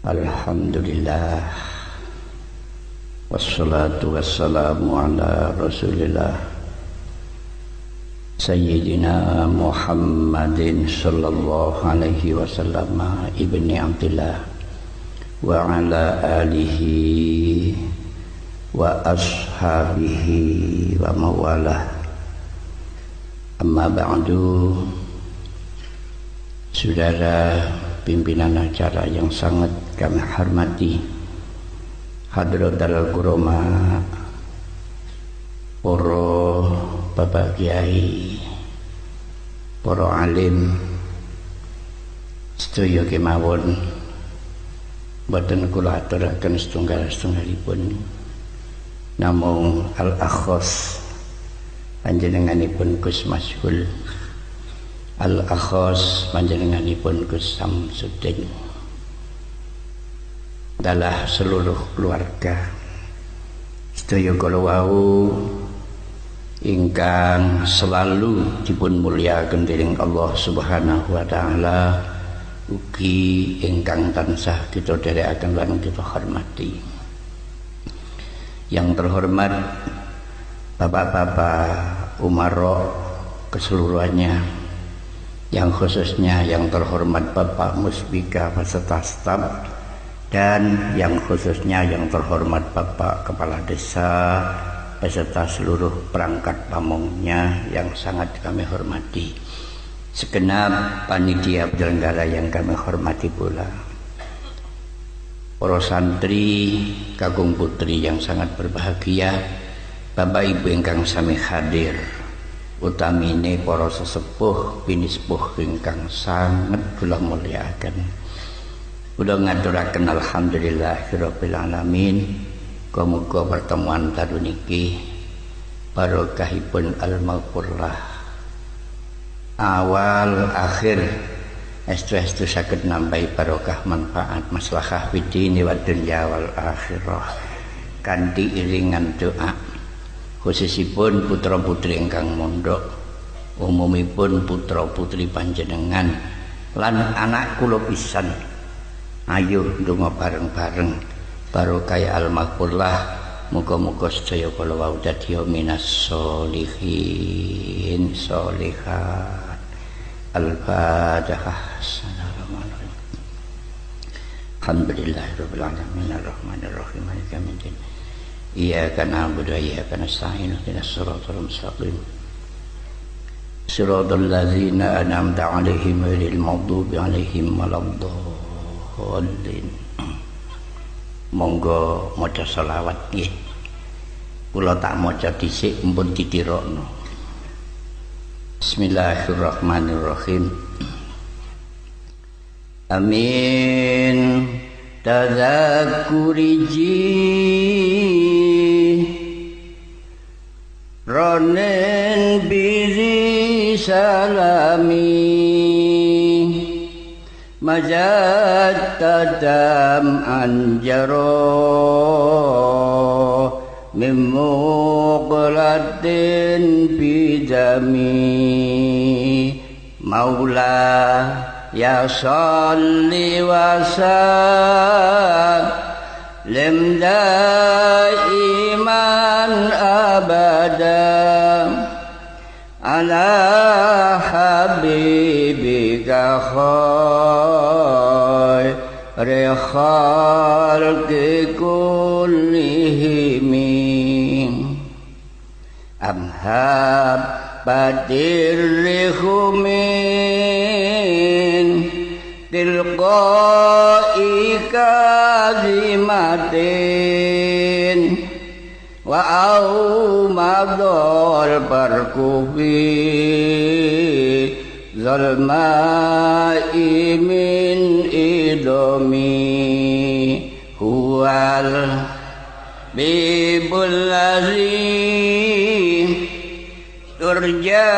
Alhamdulillah, wassalatu wassalamu ala rasulillah Sayyidina Muhammadin sallallahu alaihi wasallam ibni Abdillah wa ala alihi wa ashabihi wa mawalah. Amma ba'du. Saudara pimpinan acara yang sangat kami hormati, Hadratul Kurama, para bapak kiai, para alim, sedaya kemawon boten kula aturaken setunggal-setunggalipun, namung al-akhos panjenenganipun Gus Masyhul, al-akhos panjenenganipun Gus Samsudin, dalah seluruh keluarga sedaya kala wau ingkang selalu dipun mulyakaken dening Allah Subhanahu wa taala, ugi ingkang tansah kita dherekaken lan kita hormati. Yang terhormat bapak-bapak umaro keseluruhannya, yang khususnya yang terhormat Bapak Musbika beserta staf, dan yang khususnya yang terhormat Bapak Kepala Desa beserta seluruh perangkat pamongnya yang sangat kami hormati, segenap panitia penyelenggara yang kami hormati pula, para santri kakung putri yang sangat berbahagia, Bapak Ibu ingkang sami hadir, utamine para sesepuh binisepuh ingkang sangat kula mulyakaken. Kula ngaturaken alhamdulillahirabbil alamin. Muga pertemuan tadu niki barokahipun al-maghfirah awal akhir estu-estu saged nambahi barokah manfaat maslahah fidini wa dunya wal akhirah kanthi iringan doa, khususipun putra-putri ingkang mondok, umumipun putra-putri panjenengan lan anak kula pisan. Ayo ndonga bareng-bareng barokah al-maghfirah, muga-muga sedaya kala wau dadi minas sholihin sholihat. Al-Fatihah. Bismillahirrahmanirrahim. Alhamdulillahirabbil alamin arrahmanir rahim maliki yaumiddin. Iyyaka na'budu wa iyyaka nasta'in ihdinas siratal mustaqim. Siratal ladzina an'amta 'alaihim ghairil maghdubi 'alaihim waladdallin. Monggo maca selawat nggih. Kula tak maca dhisik mpun ditirokno. Bismillahirrahmanirrahim. Amin. Tadzakuriji ronen bizi salami majat tadam anjaro mimuqlatin bidami maula ya salli wa sallim daiman abada ala habibika khairi khalqi kullihim amhab badirrihumin tilqai kazimatin wa au madol barkubi zalmai min idomi huwal bibul lazim turja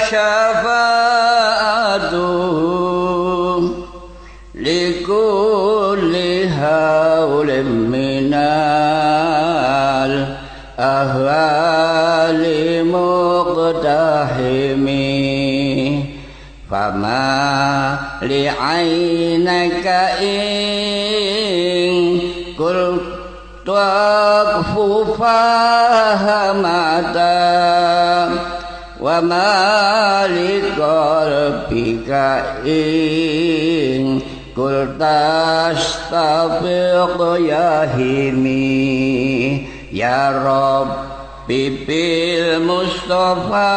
syafa'atuh likulli hawlim minal ahwali muqtahimi fama li'ainaka ing kul tuaqfu fahamata wa ma liqalbika ing kul tastafiq ya himi ya Rabbi bil Mustafa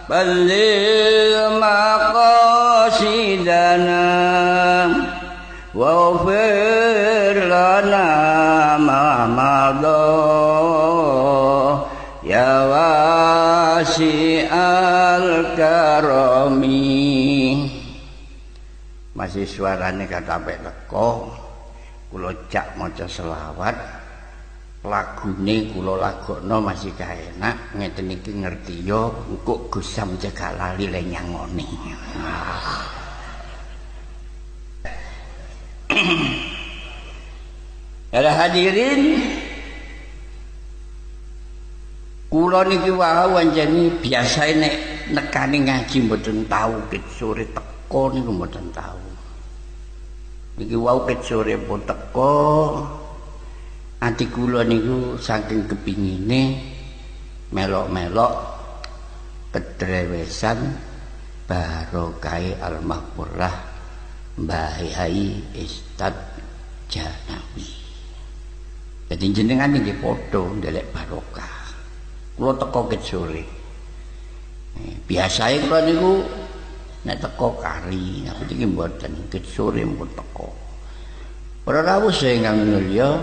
balligh maqasidana waghfir lana ma madha ya wasi'al karami. Masih suarane katapek teko kula jak maca selawat lagune kula lagokno masih kaenak ngeten iki ngerti yo engko Gusam cekak lali le nyangoni. Ada hadirin kula niki wau anjene biasa nek nekani ngaji mboten tau ket sore teko niku mboten tau. Niki wau ket sore pun teko ati kula niku saking kepingine melok-melok kedrewesan barokai almahpurah Mbah Yai Ustaz Janawi. Jadi jenengan niki padha ndelek barokah. Kula teko ket sore. Biasae kula niku nek teko kari, tapi iki mboten ket sore pun teko. Para rawuh sing mulya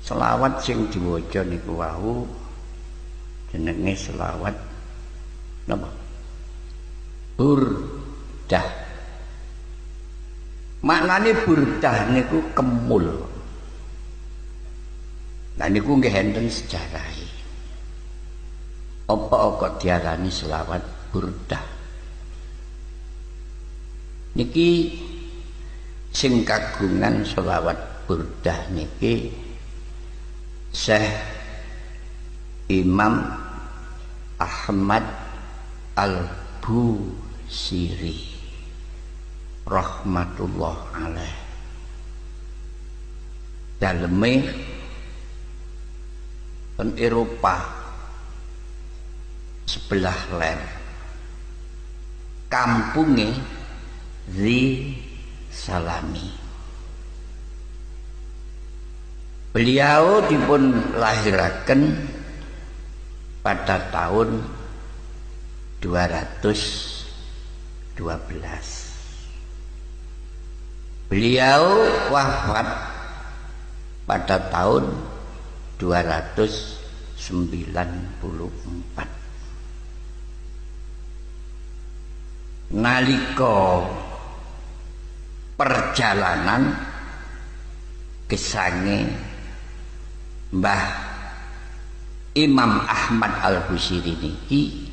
selawat sing diwaca niku wau jenenge selawat napa? Burdah. Maknane burdah niku kemul. Lah niku nggih enten sejarahe. Apa kok diarani selawat burdah? Niki sing kagungan selawat burdah niki Syekh Imam Ahmad Al-Busiri rahmatullah alaih. Daleme ten Eropa sebelah ler kampunge Zi Salami. Beliau dipun lahiraken pada tahun 212. Beliau wafat pada tahun 294. Nalika perjalanan kesange Mbah Imam Ahmad Al-Busiri niki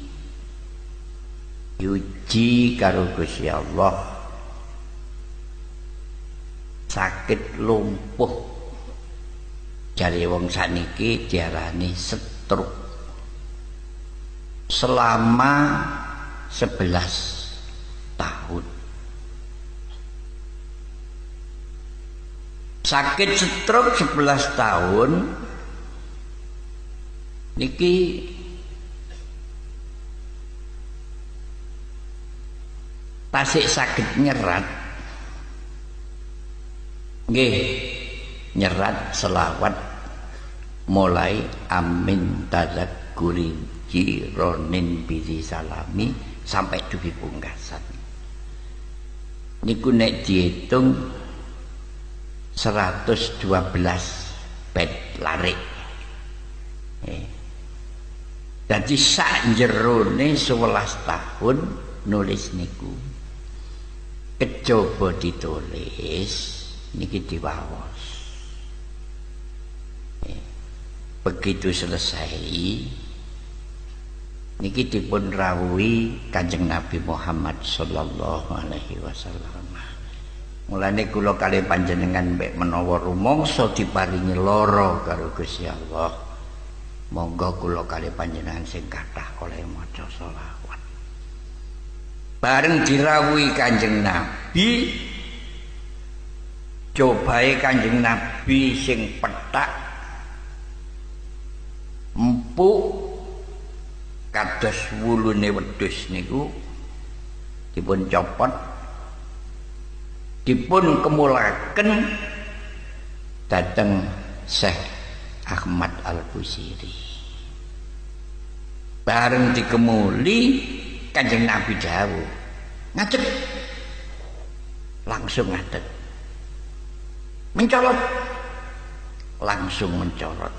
yuji karo Gusti Allah sakit lumpuh jare wong saniki diarani stroke selama 11 tahun. Sakit stroke 11 tahun niki tasik sakit nyerat nggih nyerat selawat mulai amin tadzakuri jironin bizi salami sampai dugi pungkasan niku nek diitung 112 bed larik. Jadi sak jerone 11 tahun nulis niku. Kejaba ditulis niki diwaos. Begitu selesai niki dipun rawuhi Kanjeng Nabi Muhammad sallallahu alaihi wasallam. Mulane kula kalih panjenengan mbek menawa rumangsa diparingi lara karo Gusti Allah. Monggo kula kalih panjenengan sing kathah oleh maca selawat. bareng dirawuhi Kanjeng Nabi, cobae Kanjeng Nabi sing petak empuk kados wulune wedhus niku dipun copot, dipun kemulaken dhateng Syekh Ahmad Al-Busiri. Bareng dikemuli Kanjeng Nabi dawuh, ngadeg, langsung ngadeg, mencolot, langsung mencolot,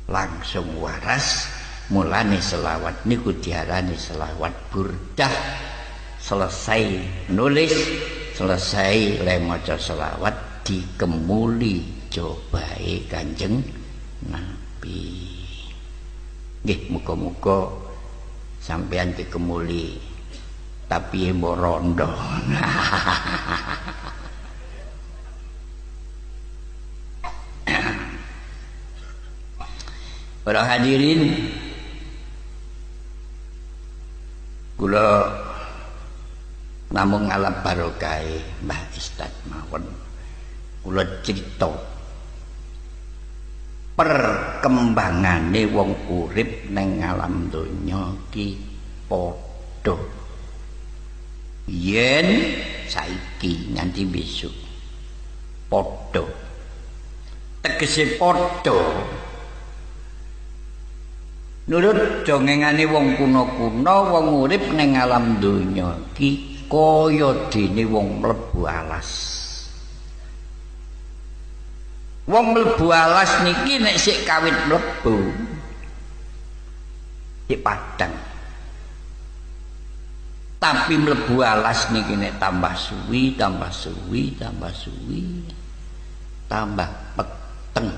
langsung waras. Mulane selawat niku diarani selawat burdah. Selesai nulis, selesai le maca selawat, dikemuli cobae Kanjeng Nabi. Nggih, muga-muga sampeyan dikemuli tapi mbok rondo. Para hadirin, kula namung ngalap barokahe Mbah Ustaz mawon. Kula crita perkembangane wong urip ning alam donya ki padha. Yen saiki nganti besok padha. Tegese padha. Nurut dongengane wong kuna-kuna, wong urip ning alam donya ki kaya dene wong mlebu alas. Wong mlebu alas niki nek sik kawit mlebu sik padhang. Tapi mlebu alas niki nek tambah suwi, tambah suwi, tambah suwi, tambah peteng.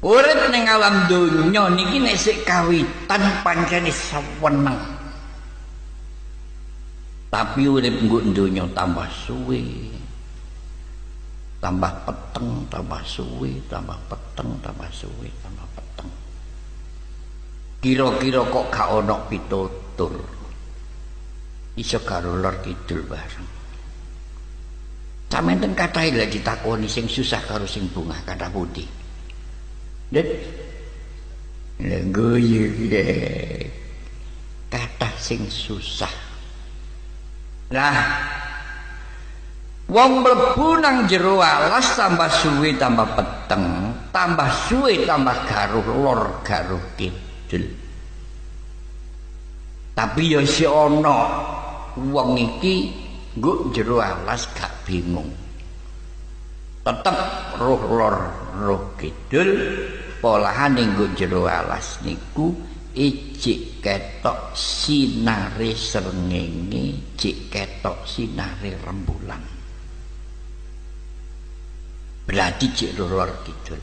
Urip ning alam donya niki nek sik kawitan pancene seweneng. Tapi urip nggo donya tambah suwi, tambah peteng, tambah suwi, tambah peteng, tambah suwi, tambah peteng. Kira-kira kok gak ana pitutur. Iso karo lor kidul bareng. Sampeyan kathah lek ditakoni sing susah karo sing bungah kathah pundi. Dit guyu kathah sing susah. Lah wong mlebu nang jero alas tambah suwi tambah peteng, tambah suwi tambah garuh lor garuh kidul. Tapi ya si ana wong iki nggo jero alas gak bingung. Tetep roh lor roh kidul, polahane nggo jero alas niku ijik ketok sinare srengenge, ijik ketok sinare rembulan. Berarti jek lor kidul.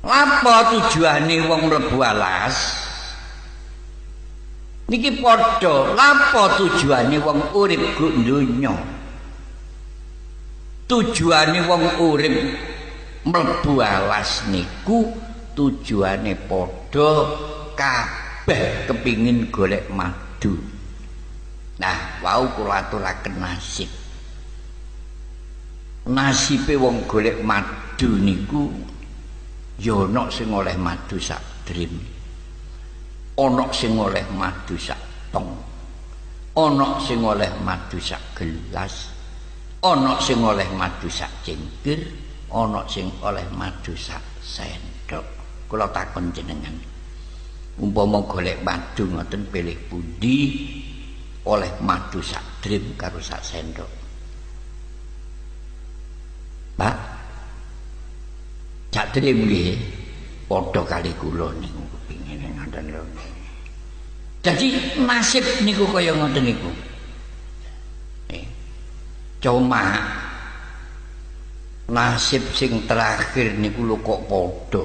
Apa tujuane wong mlebu alas? Niki padha, apa tujuane wong urip go donya? Tujuane wong urip mlebu alas niku tujuane padha, kabeh kepingin golek madu. Nah, wau kula aturaken nasib. Nasibe wong golek madu niku ya ana sing oleh madu sak drim, ana sing oleh madu sak tong, ana sing oleh madu sak gelas, ana sing oleh madu sak cengkir, ana sing oleh madu sak sendok. Kula takon jenengan, umpama golek madu ngoten pilih pundi oleh madu sak drim karo sak sendok? Pak, sak drim nggih padha kali kula niku kepingin ngoten lho. Jadi nasib niku kaya ngoten niku. Cuma nasib sing terakhir niku lho kok padha.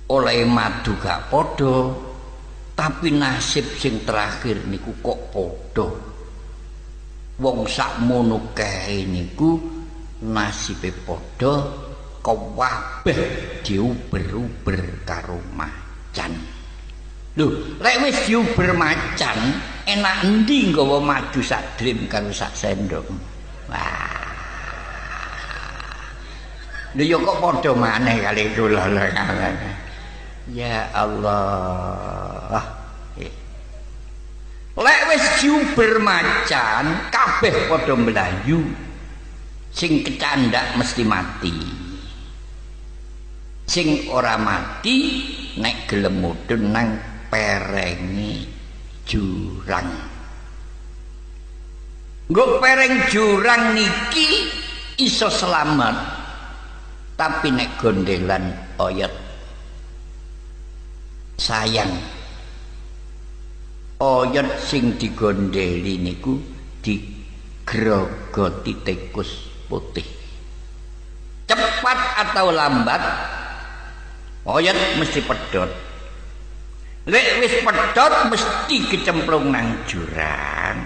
Oleh madu gak padha, tapi nasib sing terakhir niku kok padha. Wong sakmono kae niku nasibe padha, kabeh diuber-uber karo macan. Lho, lek wis diuber macan, enak endi nggawa madu sak drim karo sak sendok. Wah. Lho ya kok padha maneh kali kula lho. Ya Allah. Lek wis diuber macan, kabeh padha mlayu. Sing kecandak mesti mati. Sing ora mati nek gelem mudhun nang perengi jurang. Nggo pereng jurang niki iso selamat. Tapi nek gondelan oyot sayang. Oyot sing digondeli niku digrogoti tikus putih. Cepat atau lambat oyot mesti pedhot. Lek wis pedhot mesti kecemplung nang jurang.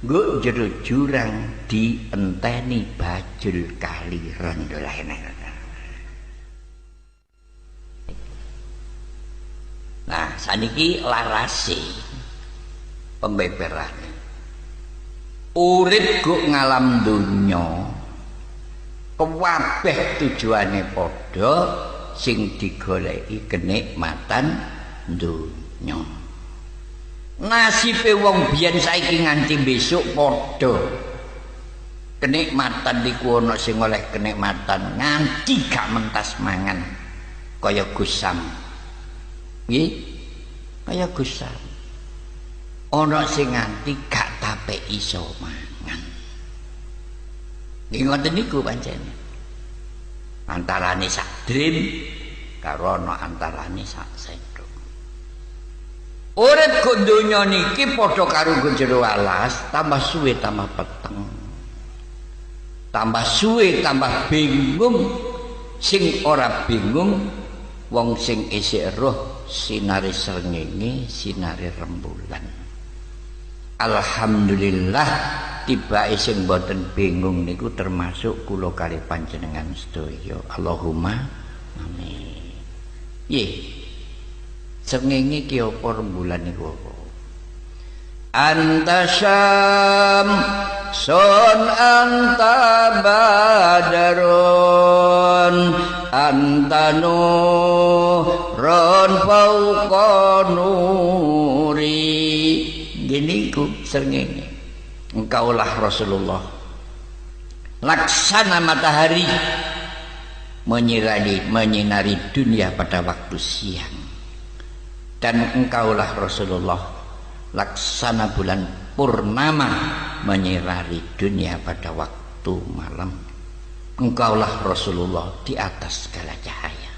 Nggo jero jurang dienteni bajul kaliran dolane. Nah, saniki larase pembeberane. Urip go ngalam donya. Kabeh tujuane padha sing digoleki kenikmatan donya. Nasibe wong biyen saiki nganti besok padha. Kenikmatan niku ana sing oleh kenikmatan nganti gak mentas mangan kaya Gusam. Nggih, kaya Gusam. Ana sing nganti gak tape iso mangan. Nggih ngoten niku pancen. Antarane sak drim karo ana antarane sak sendok. Urip go donya niki padha karo go jero alas, tambah suwe tambah peteng. Tambah suwe tambah bingung. Sing ora bingung wong sing isih roh sinare srengenge, sinare rembulan. Alhamdulillah tibake sing boten bingung niku termasuk kula kali panjenengan sedaya. Allahumma amin. Nggih. Srengenge ki apa rembulan niku apa? Anta syam sun anta badarun anta nurun fauqa nuri. Gini ku srengenge. Engkaulah Rasulullah, laksana matahari menyinari dunia pada waktu siang, dan engkaulah Rasulullah, laksana bulan purnama menyinari dunia pada waktu malam. Engkaulah Rasulullah di atas segala cahaya.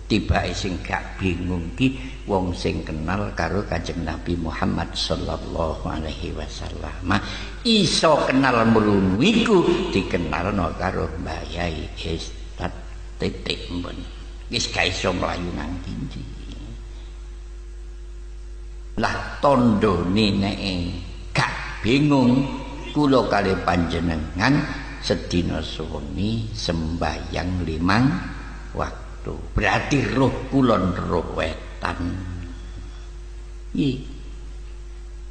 Tibake sing gak bingung ki wong sing kenal karo Kanjeng Nabi Muhammad sallallahu alaihi wasallam. Iso kenal mrunu iku dikenalno karo Mbah Yai Ustaz titik mbon. Wis gak iso mlayu nang ndi. Lah tandane nek gak bingung kula kali panjenengan sedina suwengi sembahyang 5 waktu. Berarti roh kulon roh wetan.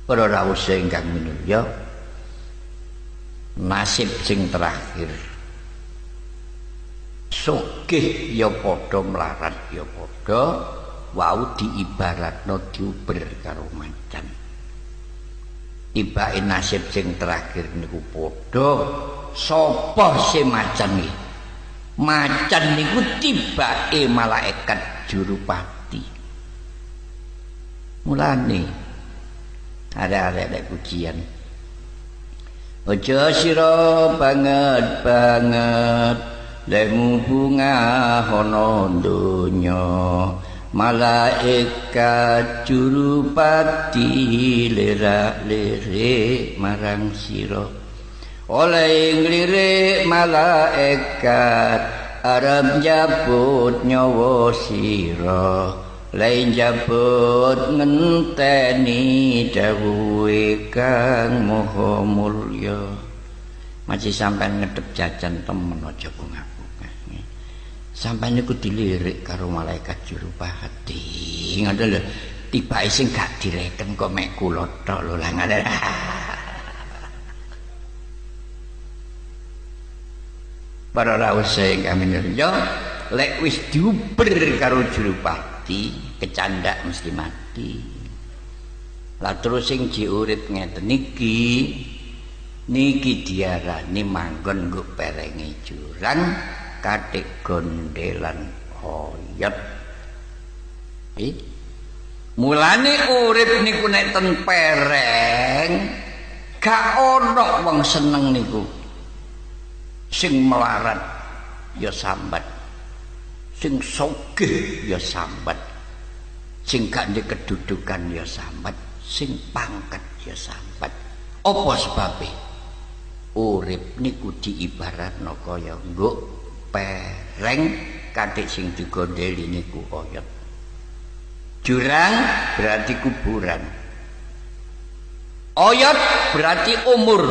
Para rawuh ingkang minulya, nasib sing terakhir sugih ya padha mlarat ya padha wau diibaratno diuber karo macan. Tibake nasib sing terakhir niku padha sapa sing macan iki? Macan niku tibake malaikat jurupati. Mulane arek-arek pujian. Aja sira banget lemu bunga ana donya. Malaikat jurupati lirak-lirik marang sira. Oleh nglirik malaikat arep njabut nyawa sira, lain njabut ngenteni dawuhe kang maha mulya. Masih sampean ngedep jajan temen aja bungah-bungah. Sampai niku dilirik karo malaikat juru pati. Ngoten lho, tibake sing gak direken kok mek kula tok lho lah ngoten. Para rawuh sing kami nirja, lek wis diuber karo juru pati, kecandak mesti mati. Lah terus sing diurip ngeten niki diarani manggon nggo perenge jurang katik gondelan oyot. Mulane urip niku nek ten pereng gak ana wong seneng niku. Sing melarat ya sambat, sing sugih ya sambat, sing gak ndek kedudukan ya sambat, sing pangkat ya sambat. Apa sebabe? Urip niku diibaratno kaya nggo pereng katik sing digondeli niku oyot. Jurang berarti kuburan. Oyot berarti umur.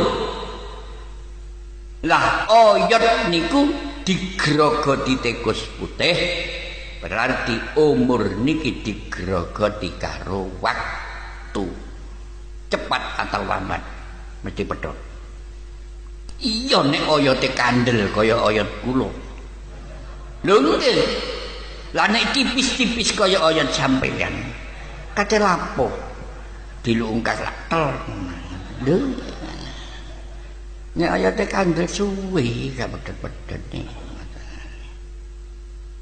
Lah oyot niku digrogoti tikus putih berarti umur niki digrogoti karo waktu. Cepat atau lambat mesti pedhot. Iya nek oyote kandel kaya oyot kula. Lho nggih. Lah nek tipis-tipis kaya oyot sampeyan. Kate lapo? Dilungkas lak tel. Lho. Nek oyote kandel suwe gak pedhot-pedhot nih.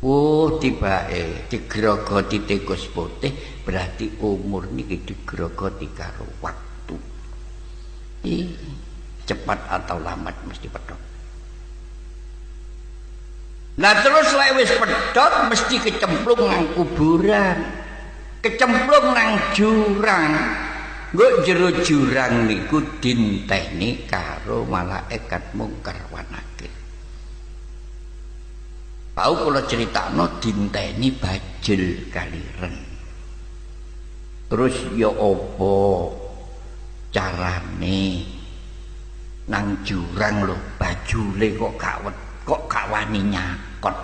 Oh tibake digrogoti tikus putih berarti umur niki digrogoti karo waktu. Cepat atau lambat mesti pedhot. Nah terus lek wis pedhot mesti kecemplung nang kuburan. Kecemplung nang jurang. Nggo jero jurang niku dinteni karo malaikat mungkar wa nakir. Tau kula critakno dinteni bajel kaliren. Terus ya apa carane nang jurang lho bajule kok gak wani nyakot.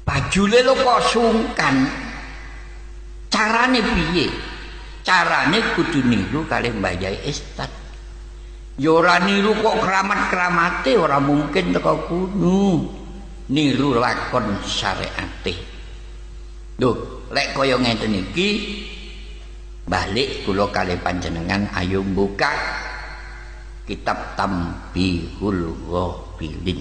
Bajule lho kok sungkan. Carane piye? Carane kudu niru kalih Mbah Yai Ustad. Ya ora niru kok keramat-keramate ora mungkin teko kuno. Niru lakon syariate. Lho, lek kaya ngeten iki balik kula kalih panjenengan ayo buka kitab Tambihul Ghafilin.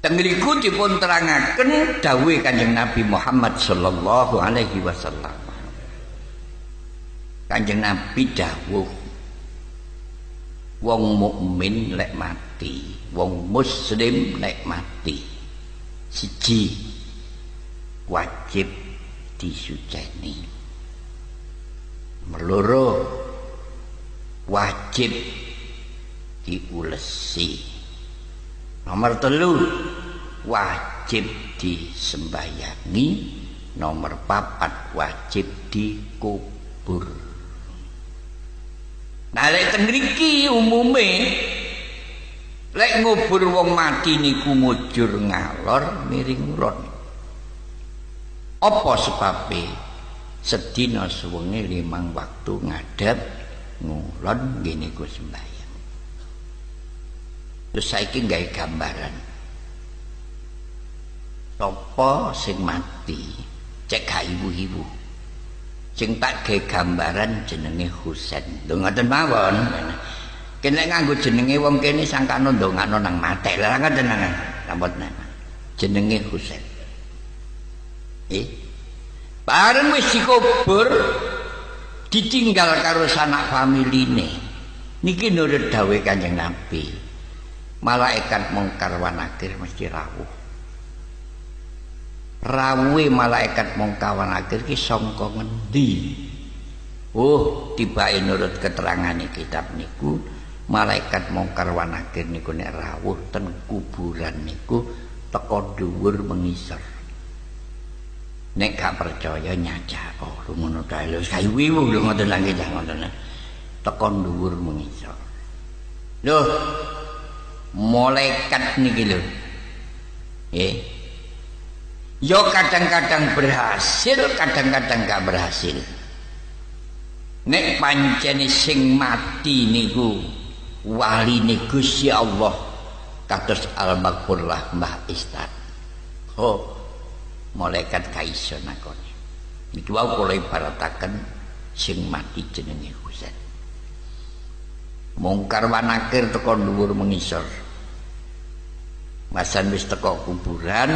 Tengriku dipun terangaken dawuh Kanjeng Nabi Muhammad sallallahu alaihi wasallam. Kanjeng Nabi dawuh wong mukmin lek mati, wong muslim lek mati, siji wajib disuceni. Meloro wajib diulesi. Nomor telu wajib disembayangi. Nomor papat wajib dikubur. Nah lek teng mriki umume lek ngubur wong mati niku mujur ngalor miring ron. Apa sebabe? Sedina suwengi 5 waktu ngadep ngulon ngene ku sembahyang. Terus saiki gawe gambaran. Sapa sing mati? Cek gak ibu-ibu. Sing tak gawe gambaran jenenge Husain. Lho ngoten mawon. Kene nganggo jenenge wong kene sangkano ndongakno nang mate. Lah ngoten nang rambutna. Jenenge Husain. Bareng wis dikubur ditinggal karo sanak familine. Niki nurut dawuh Kanjeng Nabi. Malaikat mungkar wa nakir mesti rawuh. Rawuhe malaikat mungkar wa nakir ki sangka ngendi? Oh, tibake nurut keterangane kitab niku malaikat mungkar wa nakir niku nek rawuh ten kuburan niku teka dhuwur mengisor. Nek gak percaya nyacak oh ngono kae lho kayu-wiwu lho ngoten lha nggih ngoten. Tekan dhuwur mengisor. Lho malaikat niki lho Yo kadang-kadang berhasil, kadang-kadang gak berhasil. Nek pancene sing mati niku waline Gusti Allah kados Al-Maghfurlah Mbah Istad. Malaikat kaiso nakone. Niki wau kula ibarataken sing mati jenenge Husain. Mungkar wanakir teko dhuwur mengisor. Masan wis teko kuburan,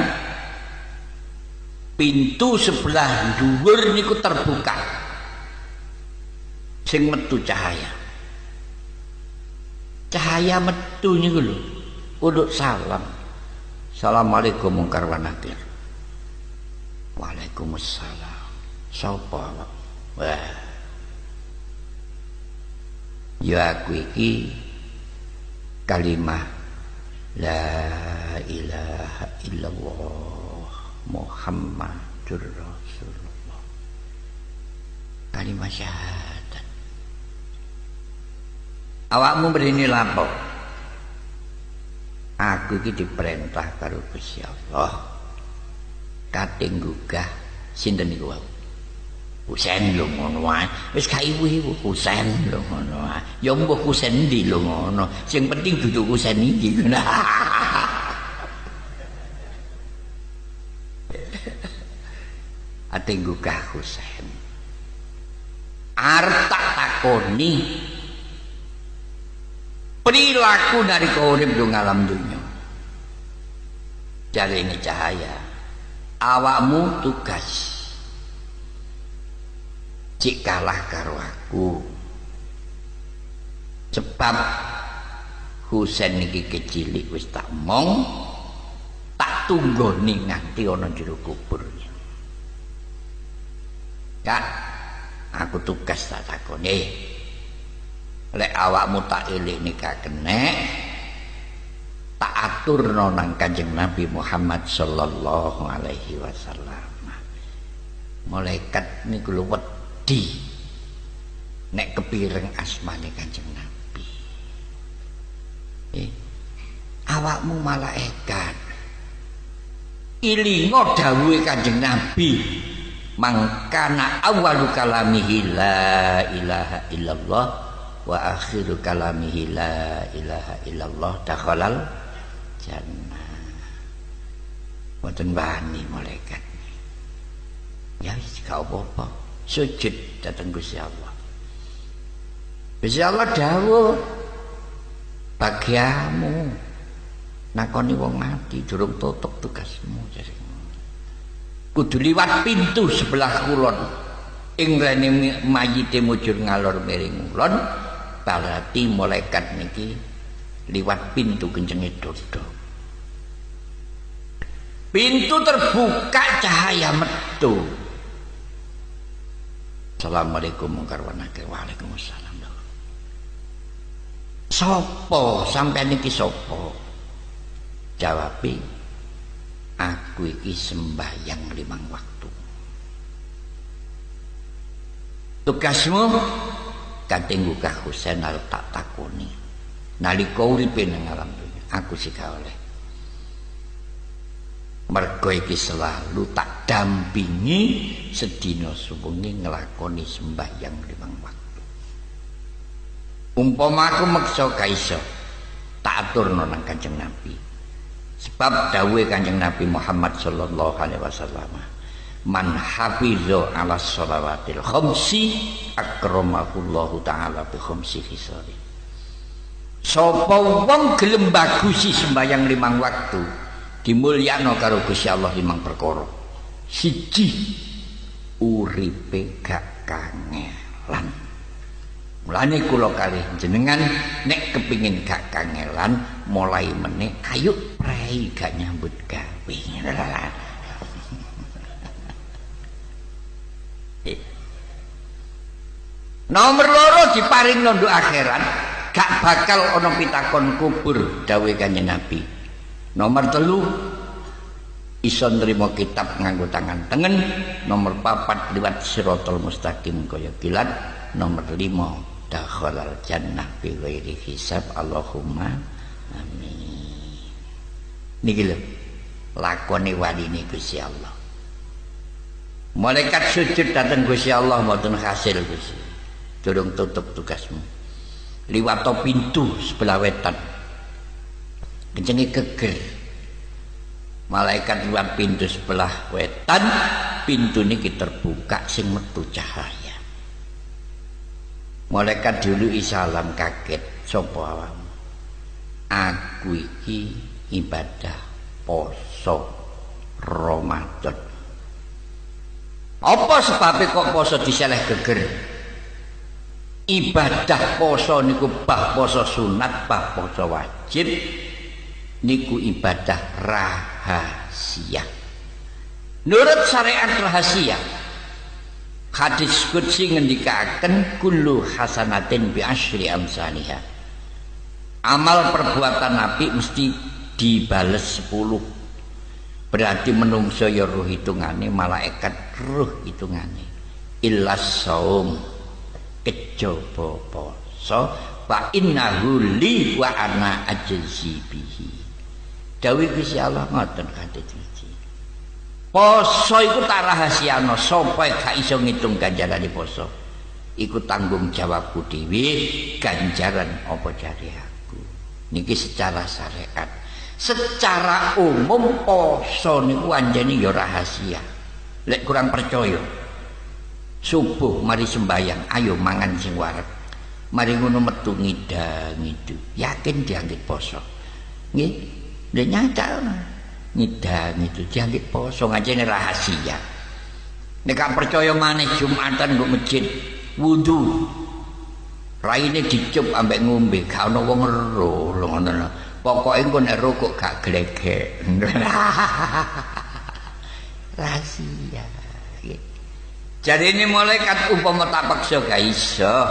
pintu sebelah dhuwur niku terbuka. Sing metu cahaya. Cahaya metu niku lho. Uduk salam. Assalamualaikum mungkar wanakir. Waalaikumsalam. Sapa? Wah. Ya aku iki kalimah la ilaha illallah Muhammadur Rasulullah. Kalimah syahadat. Awakmu berini lampau. Aku iki diperintah karo Gusti Allah. Kating gugah sinten niku wae. Husain lho ngono wae. Wis gak iwu-iwu Husain lho ngono wae. Ya mbah Husain ndi lho ngono. Sing penting duduk Husain iki. Ate gugah Husain. Arep tak takoni perilaku dari urip do ngalam dunya. Jarene cahaya. Awakmu tugas. Cik kalah karo aku. Sebab Husain iki kecilik wis tak mong, tak tunggoni nganti ana jero kubur. Kak, aku tugas tak takoni. Lek awakmu tak eling gak kenek, tak aturno nang Kanjeng Nabi Muhammad sallallahu alaihi wasallam. Malaikat niku lho wedi nek kepireng asmane Kanjeng Nabi. Awakmu malaikat ilingo dawuhe Kanjeng Nabi, mangkana awwalu kalamihi la ilaha illallah wa akhiru kalamihi la ilaha illallah dakhalal jannah. Mboten wani malaikat. Ya wis gak apa-apa. Sujud datang Gusti Allah. Gusti Allah dawuh, bagiamu nakoni wong mati durung tutup tugasmu. Kudu liwat pintu sebelah kulon. Ing rene mayite mujur ngalor miring kulon, berarti malaikat niki liwat pintu kencenge dodo. Pintu terbuka, cahaya metu. Assalamualaikum warahmatullahi wabarakatuh. Waalaikumsalam. Sopo sampeyan iki sopo? Jawabi, aku iki sembahyang 5 waktu. Tugasmu kating gugah Husain arep tak takoni. Nalika uripe nang alam dunya, aku sik gak oleh. Mergo iki selalu tak dampingi sedina suwengi nglakoni sembahyang 5 waktu. Umpama aku meksa gak iso, tak aturno nang Kanjeng Nabi. Sebab dawuhe Kanjeng Nabi Muhammad sallallahu alaihi wasallam, man hafiza ala shalawatil khamsi akramahullahu taala bi khamsi khisari. Sapa wong gelem bagusi sembahyang 5 waktu, dimulyakno karo Gusti Allah 5 perkara. Siji, uripe gak kangelan. Mulane kula kalih jenengan nek kepingin gak kangelan, mulai meneh ayo prei gak nyambut gawe. Nomor 2 diparing londo akhirat, gak bakal ana pitakon kubur dawuhe Kanjeng Nabi. Nomor 3 iso nrimo kitab nganggo tangan tengen. Nomor 4 liwat siratal mustaqim kaya kilat. Nomor 5 dakhalal jannah bi ghairi hisab. Allahumma amin. Niki lho lakone waline Gusti Allah. Malaikat sujud datang Gusti Allah mboten hasil Gusti. Durung tutup tugasmu. Liwat pintu sebelah wetan. Kencenge geger. Malaikat liwat pintu sebelah wetan, pintu niki terbuka sing metu cahaya. Malaikat dulu salam kaget, sapa awakmu? Aku iki ibadah poso Ramadan. Apa sebabnya kok poso diseleh geger? Ibadah poso niku bah poso sunat, bah poso wajib niku ibadah rahasia. Nurut syariat rahasia. Hadis qudsi ngendikaken kullu hasanatin bi asyri amsalihha. Amal perbuatan Nabi mesti dibales 10. Berarti menungso ya ruh hitungane, malaikat ruh hitungane. Illas saum kejaba poso fa innahu li wa ana ajzi bihi. Dawuh Gusti Allah ngoten kanthi iki. Poso iku tak rahasiano, sapa gak iso ngitung ganjarane poso. Iku tanggung jawabku dhewe, ganjaran apa jare aku. Niki secara syariat. Secara umum poso niku anjene ya rahasia. Lek kurang percaya, subuh mari sembayang, ayo mangan sing wareg. Mari ngono metu ngidang itu, yakin dianggit poso. Nggih, lek nyata ngidang itu dianggit poso ngajene rahasia. Nek gak percaya maneh Jumatan nggo masjid wudu. Raine dicup ambek ngombe, gak ana wong ero lho ngono. Pokoke engko nek rokok gak glegek. Rahasia. Jadi ini malaikat umpama tak paksa gak iso.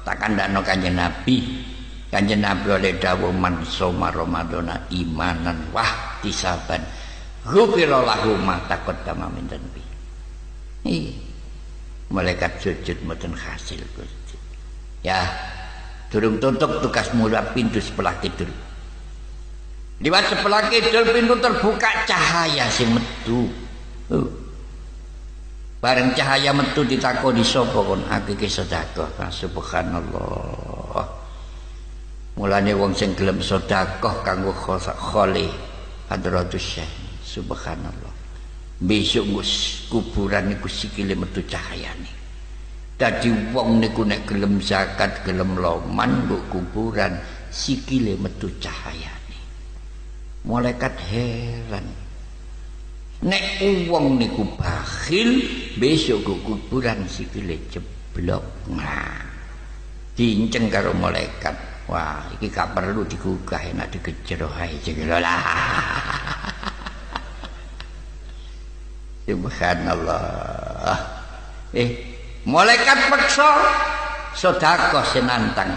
Tak kandhakno Kanjeng Nabi. Kanjeng Nabi oleh dawuh man soma Ramadana imanan wah tisaban. Ghufira lahu ma taqaddama min dhanbi. Malaikat sujud mboten hasil Gusti. Ya, durung tutup tugas mula pintu sebelah kidul. Liwat sebelah kidul pintu terbuka cahaya sing metu. Bareng cahaya metu ditakoni sapa kon akeh sedekah. Subhanallah. Mulane wong sing gelem sedekah kanggo kholi hadratus syekh. Subhanallah. Besok kuburan niku sikile metu cahayane. Dadi wong niku nek gelem zakat, gelem loman nggo kuburan sikile metu cahayane. Malaikat heran. Nek wong niku bakhil besok go kuburan sikile jeblok. Nah. Diinceng karo malaikat. Wah, iki gak perlu digugah enak digejer ae jengelo lah. Subhanallah. Malaikat peksa sedekah senantang.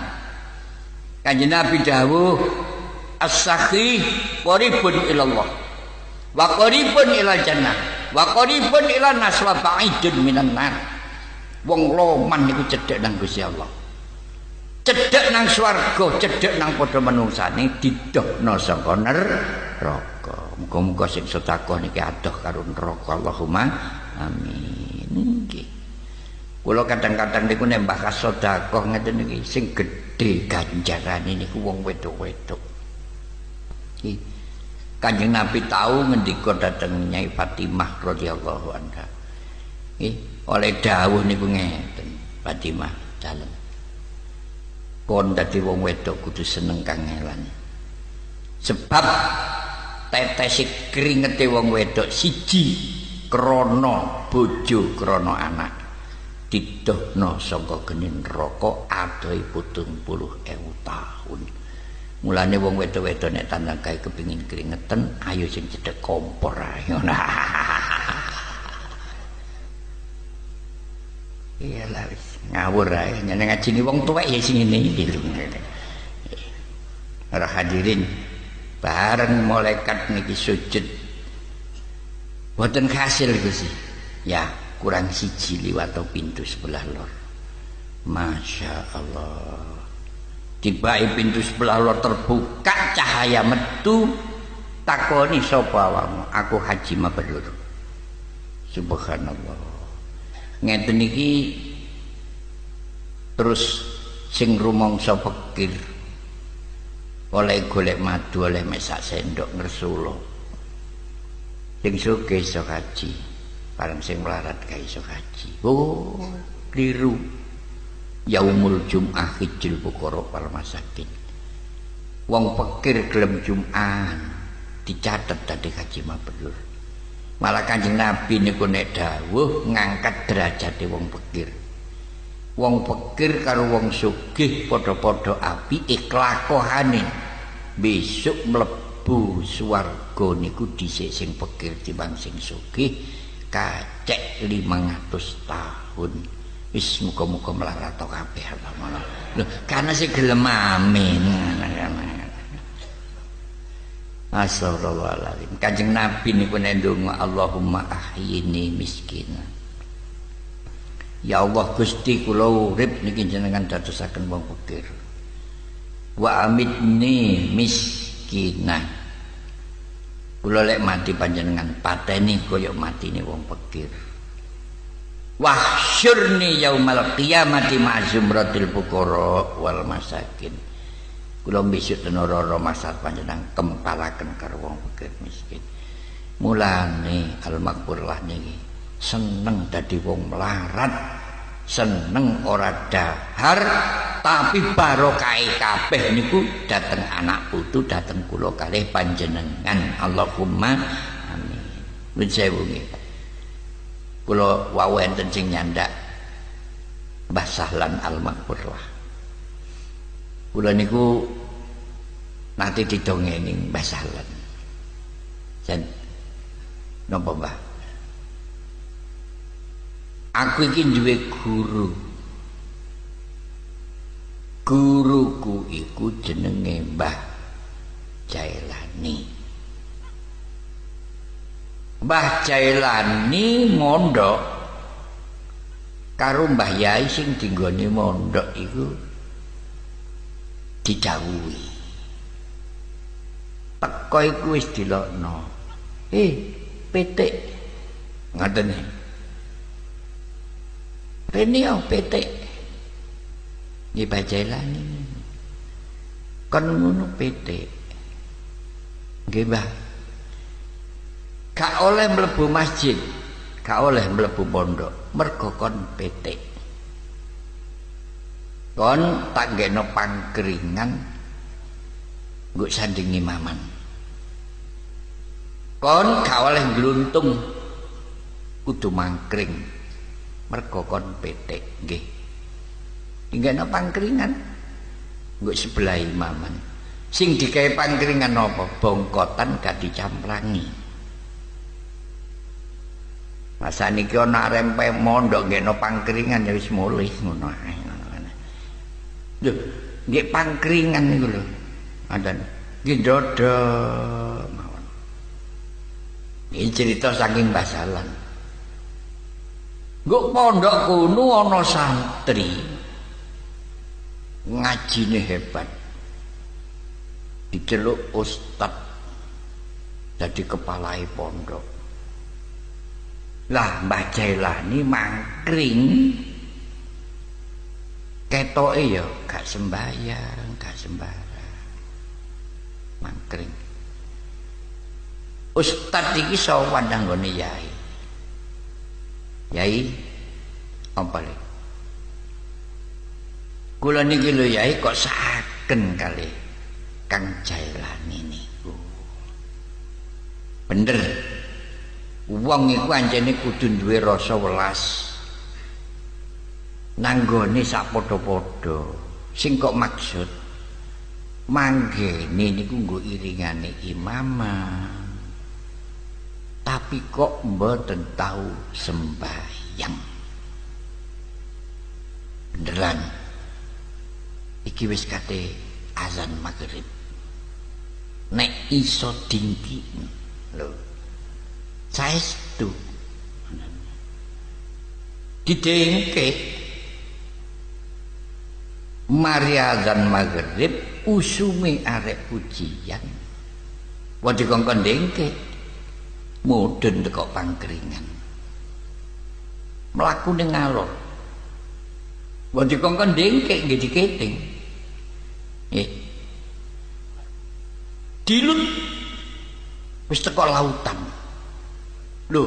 Kanjeng Nabi dawuh as-sakhi qaribun ilallah wa qaribun ilal jannah wa qaribun ilan nas wa ba'idun minan nar. Wong loman niku cedhek nang Gusti Allah, cedhek nang swarga, cedhek nang padha manungsane, didohno saka neraka. Muga-muga sing sedekah niki adoh karo neraka. Allahumma amin. Nggih. Kula kadang-kadang niku nek mbah sedekah ngeten niki sing gedhe ganjarane niku wong wedok-wedok. Kanjeng Nabi tahu ngendika dhateng Nyai Fatimah radhiyallahu anha. Oleh dawuh niku ngeten, Fatimah dalem. Kon dadi wong wedok kudu seneng kangelan. Sebab tetes kringete wong wedok siji krana bojo krana anak didohno saka geni neraka adohe 70.000 tahun. Mulane wong wedok-wedok nek tandang kae kepengin keringetan, ayo sing cedhek kompor ae. Iya lah wis ngawur ae, nyene ngajini wong tuwek ya sing ngene iki lho. Para hadirin, bareng malaikat niki sujud. Boten hasil Gusti. Ya, kurang siji liwat pintu sebelah lor. Masya Allah. Tiba pintu sebelah lor terbuka, cahaya metu, takoni sapa awakmu? Aku Haji Mabrur. Subhanallah. Ngeten iki terus sing rumangsa pikir oleh golek madu oleh mesak sendok ngersula. Sing sugih iso haji, bareng sing melarat gak iso haji. Oh, keliru. Yaumul Jum'ah hijil fuqara wal masakin. Wong pikir gelem Jum'an dicatet dadi Haji Mabrur. Malah Kanjeng Nabi niku nek dawuh ngangkat derajate wong pikir. Wong pikir karo wong sugih padha-padha apike kelakuane. Besok mlebu swarga niku dhisik sing pikir timbang sing sugih kacek 500 tahun. Wis muga-muga melarat kabeh ngono. Lho, karena sing gelem amin. Astagfirullahaladzim. Kanjeng Nabi niku nek ndonga Allahumma ahyini miskina. Ya Allah Gusti kula urip niki jenengan dadosaken wong fakir. Wa amitni miskina. Kula lek mati panjenengan pateni kaya matine wong fakir. Wahsyurni yaumal qiyamati ma'zumratil fuqara wal masakin. Kula besok ten ora masar panjenengan kempalaken karo wong fakir miskin. Mulane Al-Maghfurlah niki seneng dadi wong melarat, seneng ora dahar, tapi barokah kabeh niku dateng anak putu, dateng kula kalih panjenengan. Allahumma amin. Nuwun sewu nggih. Kula wau enten sing nyandak Mbah Sahlan Al-Maghfurlah. Kula niku nanti didongeni Mbah Sahlan. Jan napa Mbah? Aku iki duwe guru. Guruku iku jenenge Mbah Jailani. Mbah Jailani mondok karo Mbah Yai sing dinggone mondok iku didhawuhi. Teko iku wis dilokno. Petik. Ngoten iki. Rene yo petik. Nggih Mbah Jailani. Kon ngono petik. Nggih Mbah. Gak oleh mlebu masjid, gak oleh mlebu pondok, mergo kon petik. Kon tak ngeno pangkringan nggo sandingi maman. Kon gak oleh gluntung, kudu mangkring, mergo kon petik, nggih. Ngeno pangkringan nggo sebelah maman. Sing digawe pangkringan apa? Bongkotan gak dicamplangi. Masa niki ana rempe mondok ngeno pangkringan ya wis mulih ngono ae. Lho, nggih pangkringan niku lho. Ngoten. Nggih dodo mawon. Iki cerita saking Mbah Sahlan. Nggo pondok kuno ana santri. Ngajine hebat. Diceluk ustad dadi kepalai pondok. Lah Mbah Jailani mangkring ketoke ya gak sembahyang, gak sembarang. Mangkring. Ustad iki sowan nang gone Yai. Yai apa le? Kula niki lho Yai kok saken kali Kang Jailani niku. Bener. Wong iku anjene kudu duwe rasa welas. Nanggone sak padha-padha. Sing kok maksud manggene niku nggo iringane imaman. Tapi kok mboten tau sembahyang. Beneran. Iki wis kate azan maghrib. Nek iso dingki lho. Saestu didengke mari azan maghrib usume arek pujian Wa dikongkon dengke mudhun teko pangkringan mlaku ning ngalor wa dikongkon dengke nggih diketing nggih dilut wis teko lautan lho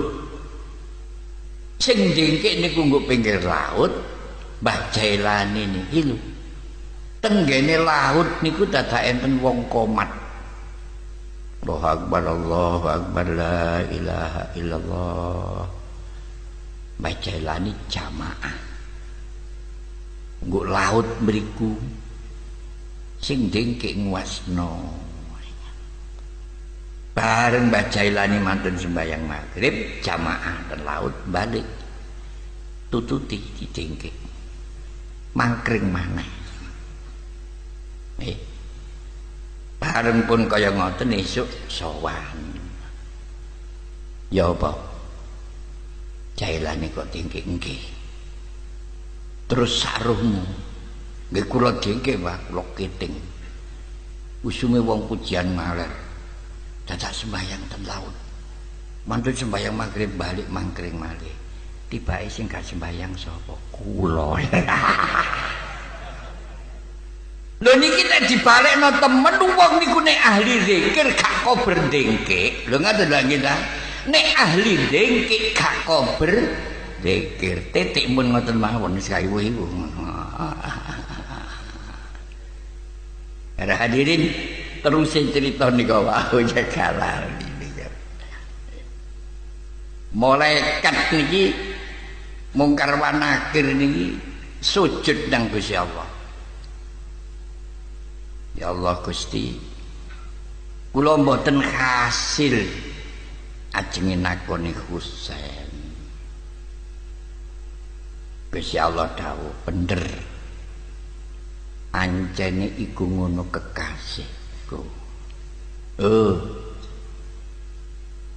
sing dengke niku nggo pinggir laut Mbah Jailani niki lho tenggene laut niku dadak enten wong komat Allahu Akbar la ilaha illallah Mbah Jailani jamaah nggo laut mriku sing dengke nguasno bareng Mbah Jailani mantun sembahyang maghrib jamaah ten laut balik tututi didengke mangkring maneh bareng pun kaya ngoten esuk sowan ya apa Jailani kok dengke nggih terus saruhmu nggih kula dengke Pak kula keting usume wong pujian maler dadak sembahyang ten laut mantun sembahyang maghrib balik mangkring malih tibake sing gak sembahyang sapa kula lho niki nek dibalekno temen wong niku nek ahli zikir gak kober dengke lho ngoten lho nggih ta nek ahli dengke gak kober zikir titik mun ngoten mawon wis kaiwu-iwu para hadirin terus cerita nika wau jagalan malaikat niki mungkar wa nakir niki sujud nang Gusti Allah. Ya Allah Gusti, kula mboten hasil ajenge nakoni Husain. Gusti Allah dawuh bener. Ancene iku ngono kekasihku.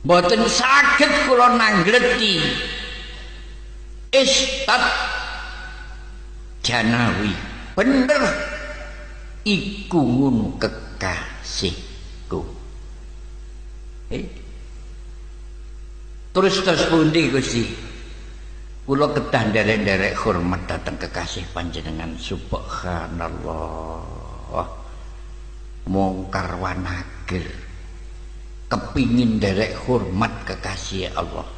Mboten saged kula nangleti Istad Janawi. Bener iku ngono kekasihku. Terus pundi Gusti? Kula kedah nderek-nderek hormat datang kekasih panjenengan subhanallah. Mungkar wa nakir kepingin nderek hormat kekasih Allah.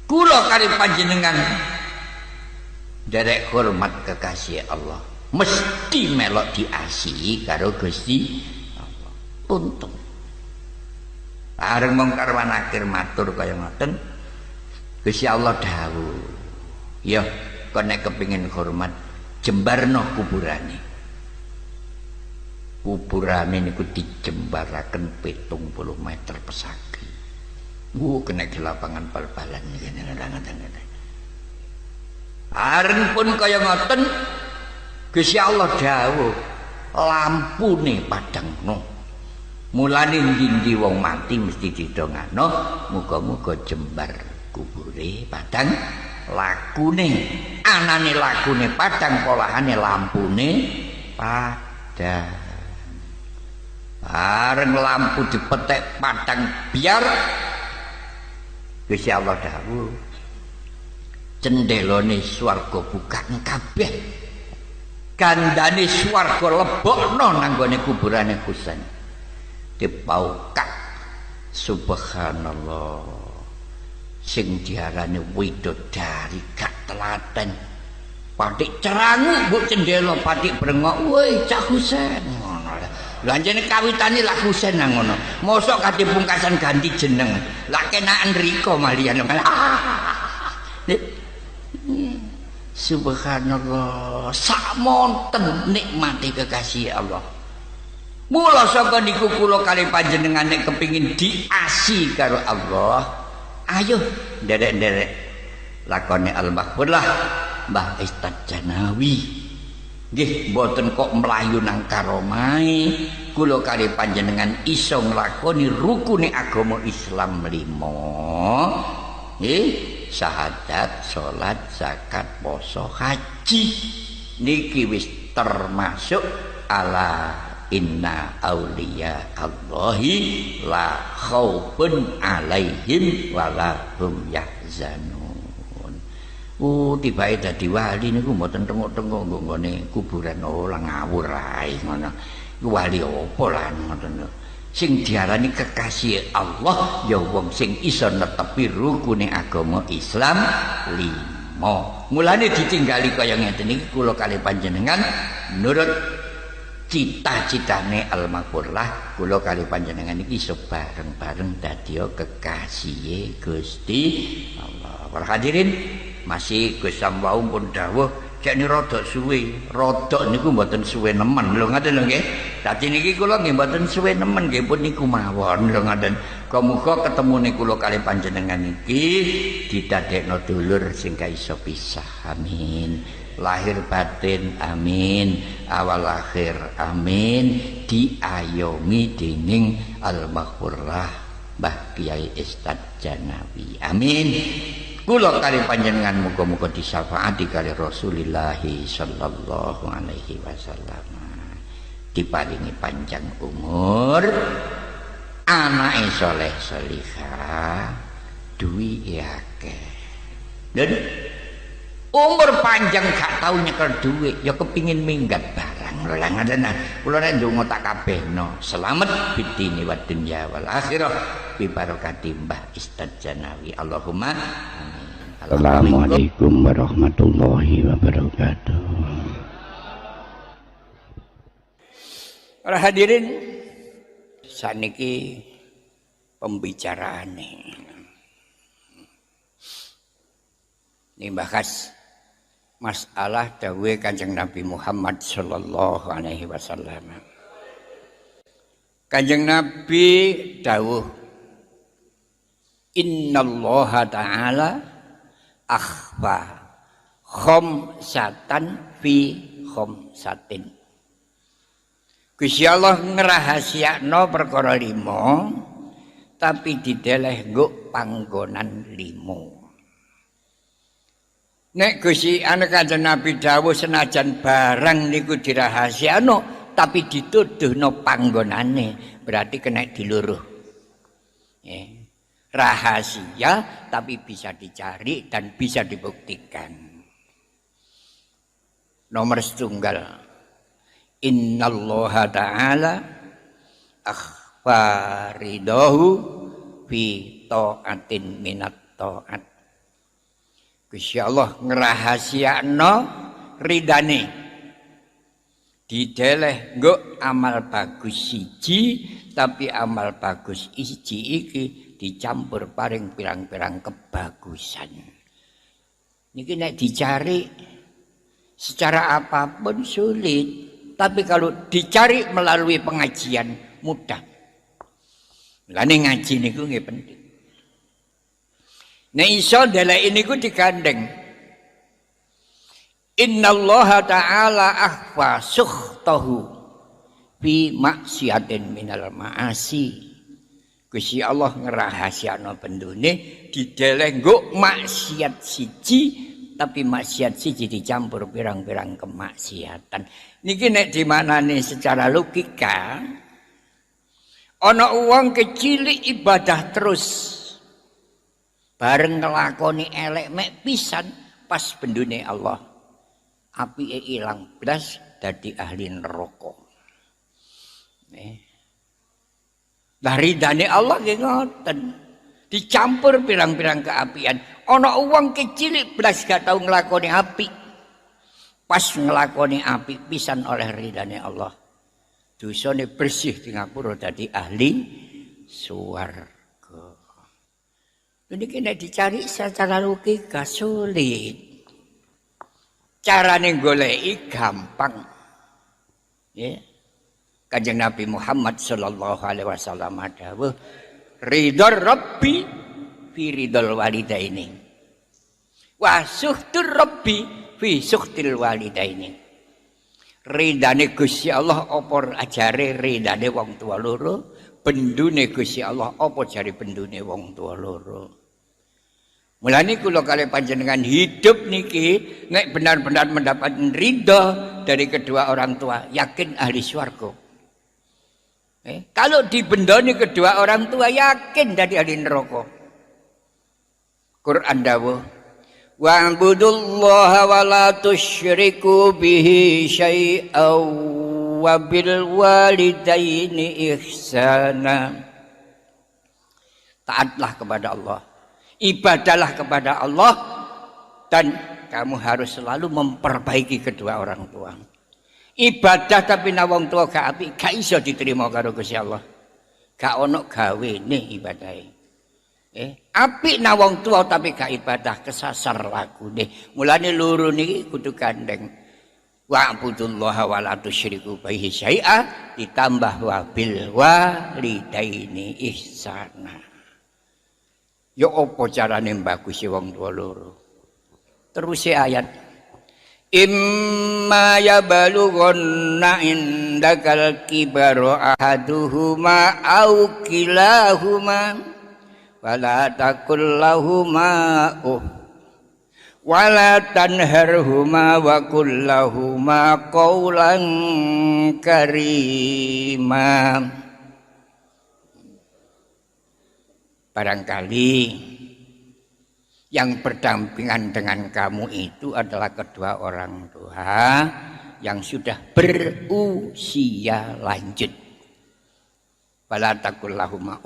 Kula kali panjenengan nderek hormat kekasih Allah. Mesti melok diasihi karo Gusti Allah. Untung. Areng mungkar wa nakir matur kaya ngoten. Gusti Allah dawuh, ya kok nek kepengin hormat jembarno kuburane. Kuburane niku dijembaraken 70 meter pesagi. Kena di lapangan bal-balan niki ngoten. Areng pun kaya ngoten Gusti Allah dawuh, lampune padangno. Mulane ndi wong mati mesti didongakno muga-muga jembar kubure padang lakune anane lakune padang polahane lampune padang bareng lampu dipetek padang biar Gusti Allah dawuh cendelane swarga buka kabeh gandane swarga lebokno nang gone kuburane Husain dipaukak subhanallah sing diarani widodari gak telaten patik cerangu mbok cendela patik brengok woi Cak Husain ngono lha anjene kawitane lak Husain nang ngono mosok kadhe pungkasan ganti jeneng lak kenaken riko malian subhanallah sakmonten nikmati kekasih Allah. Mula saka niku kula kali panjenengan nek kepengin diasi karo Allah ayo nderek-nderek lakone al-maghfurlah Mbah Istad Janawi. Nggih mboten kok mlayu nang karomahe kula kali panjenengan iso nglakoni rukune agama Islam 5. Nggih, syahadat, salat, zakat, poso, haji. Niki wis termasuk ala inna auliya Allahi la khaufun alaihim wala hum yahzanun. Tibae dadi wali niku mboten tengok-tengok nggo nggone kuburan lah ngawur ae ngono. Iku wali apa lan ngoten. Sing diarani kekasih Allah ya wong sing iso netepi rukune agama Islam 5. Mulane ditinggali kaya ngeten iki kula kali panjenengan nurut cita-citane Al-Maghfurlah kula kali panjenengan iki iso bareng-bareng dadi kekasih Gusti Allah. Para hadirin, masih Gus Samwau pun dawuh jane rada suwe. Rada niku mboten suwe nemen lho ngoten lho nggih. Dadi niki kula nggih mboten suwe nemen nggih pun niku mawon lho ngoten. Muga ketemune kula kali panjenengan iki didadekno dulur sing ka iso pisah. Amin. Lahir batin amin, awal akhir amin, diayomi dening Al-Maghfurlah Mbah Kiai Ustadz Janawi. Amin. Kula kali panjenengan muga-muga disyafaati kali Rasulullah sallallahu alaihi wasallam. Diparingi panjang umur, anake saleh salihah, duwi akeh. Dan umur panjang gak tau nyekel duit ya kepingin minggat barang lho lah ngoten. Kula nek ndonga tak kabehno selamat bidini wa dunya wal akhirah bi barokati Mbah Ustadz Janawi. Allahumma amin. Assalamualaikum warahmatullahi wabarakatuh. Para hadirin, saniki pembicaraane ini bahas masalah dawuhe Kanjeng Nabi Muhammad sallallahu alaihi wasallam. Kanjeng Nabi dawuh, innallaha ta'ala akhfa khamsatan fi khamsatin. Gusti Allah ngrahasiakno perkara 5 tapi dideleh nggo panggonan 5. Nek Gusti Kanjeng Nabi dawuh senajan barang niku dirahasiakno tapi dituduhno panggonane, berarti kena diluruh. Rahasia tapi bisa dicari dan bisa dibuktikan. Nomor setunggal, innallaha ta'ala akhfa ridahu fi ta'atin minat ta'at. Gusti Allah ngrahasiakno ridane dideleh nggo amal bagus siji, tapi amal bagus siji iki dicampur paring pirang-pirang kebagusan. Niki nek dicari secara apapun sulit, tapi kalau dicari melalui pengajian mudah. Lane ngaji niku nggih penting. Nek iso ndeleki niku digandeng. Innallaha ta'ala akhfa sukhtahu fi maksiatin minal ma'asi. Gusti Allah ngerahasiakno bendune dideleh nggo maksiat siji, tapi maksiat siji dicampur pirang-pirang kemaksiatan. Niki nek dimanani secara logika, ana wong kecilik ibadah terus, bareng ngelakoni elek mek pisan pas bendune Allah, apike ilang blas dadi ahli neraka. Lah ridane Allah nggih ngoten. Dicampur pirang-pirang keapian. Ana wong kecilik blas gak tau nglakoni apik. Pas nglakoni apik pisan oleh ridane Allah, dosane bersih di ngapura dadi ahli swarga. Niki nek dicari secara logika sulit. Carane goleki gampang. Ya. Kanjeng Nabi Muhammad sallallahu alaihi wasallam dawuh, ridhar rabbi fi ridhal walidaini wa sukhtur rabbi fi sukhtil walidaini. Ridane Gusti Allah apa ajare ridane wong tua loro, bendune Gusti Allah apa jare bendune wong tua loro. Mulane kula kali panjenengan hidup niki nek benar-benar mendapat ridha dari kedua orang tua, yakin ahli swarga. Kalau dibendoni kedua orang tua yakin dari ahli neraka. Quran dawuh, wa'budullaha wa la tusyriku bihi syai'aw wa bil walidaini ihsana. Taatlah kepada Allah, ibadahlah kepada Allah, dan kamu harus selalu memperbaiki kedua orang tua. Ibadah tapi na wong tua gak apik gak iso diterima karo Gusti Allah. Gak ono gawene ibadahe. Apik na wong tua tapi gak ibadah kesasar lagune. Mulane loro niki kudu gandeng. Wa'budullaha wa la tusyriku bihi syai'a ditambah wa bil walidaini ihsana. Ya apa carane mbagusi wong tua loro? Terus ayat imma yabalughanna indakal kibaru ahaduhuma au kilahuma wala taqul lahuma wala tanharhuma wa qul lahuma qawlan karima. Barangkali yang berdampingan dengan kamu itu adalah kedua orang tua yang sudah berusia lanjut. Wala taqul lahuma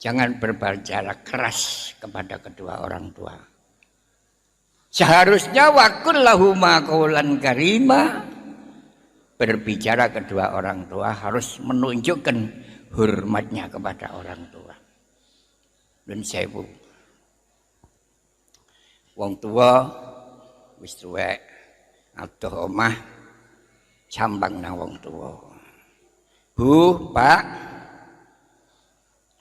jangan berbicara keras kepada kedua orang tua. Seharusnya waqul lahuma qaulan karima. Berbicara kedua orang tua harus menunjukkan hormatnya kepada orang tua. Dan sewu wong tua wis tuwek adoh omah cambang nang wong tua. Bu, Pak,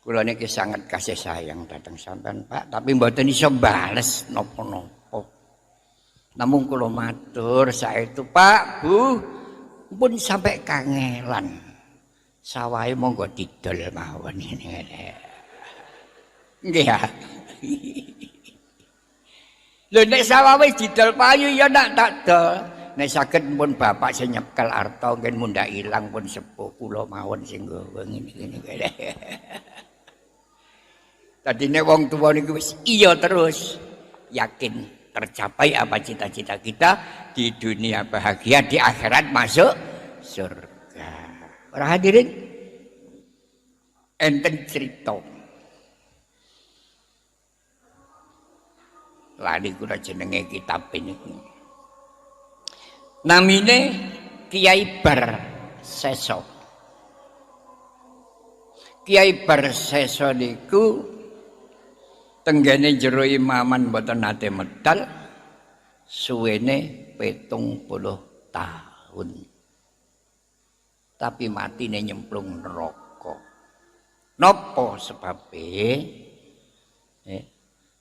kula niki sangat kasih sayang datang sampean, Pak, tapi mboten iso bales napa-napa. Namung kula matur saestu, Pak, Bu, pun sampai kangelan. Sawahe monggo didol mawon ngene. Nggih ya. Lho nek sawah wis didol payu ya nak tak dol. Nek saged pun bapak sing nyekel arta ngen mundak ilang pun sepuh kula mawon sing nggawa ngene-ngene. Dadine wong tuwa niku wis iya terus yakin tercapai apa cita-cita kita di dunia bahagia, di akhirat masuk surga. Para hadirin enten cerita lali kula jenenge kitab ini. Namine Kiai Barseso. Kiai Barseso niku tenggene jero imaman mboten nate medal, suwene 70 tahun. Tapi matine nyemplung neraka. Napa sebabe?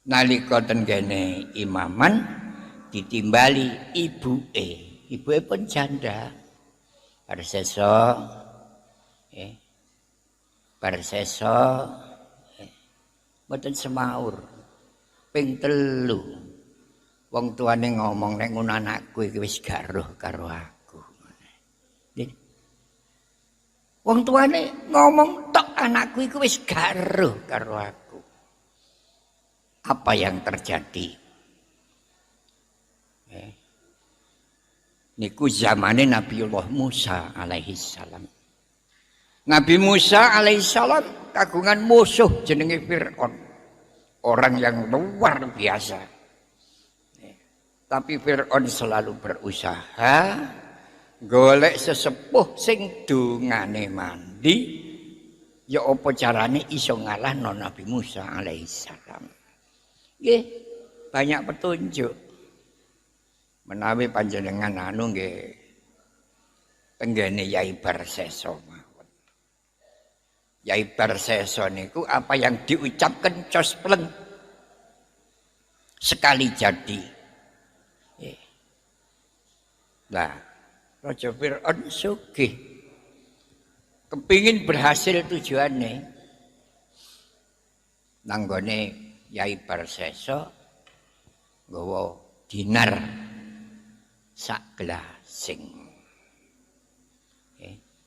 Nalika tenggene imaman ditimbali ibuke pun janda. Barseso mboten semaur ping 3 wong tuane ngomong nek ngono anakku iki wis garuh karo aku. Wong tuane ngomong tok anakku iku wis garuh karo aku. Apa yang terjadi? Niku zamane Nabiullah Musa alaihi salam. Nabi Musa alaihissalam kagungan musuh jenenge Fir'aun. Orang yang luar biasa. Tapi Fir'aun selalu berusaha golek sesepuh sing dungane mandi. Ya apa carane iso ngalahno Nabi Musa alaihissalam. Nggih, banyak petunjuk. Menawi panjenengan anu nggih tenggene Yai Barseso. Yai Barseso niku apa yang diucapkan cospleng sekali jadi. Nah, Raja Fir'aun sugih kepingin berhasil tujuannya. Nanggone Yai Barseso nggawa dinar sak gelasing.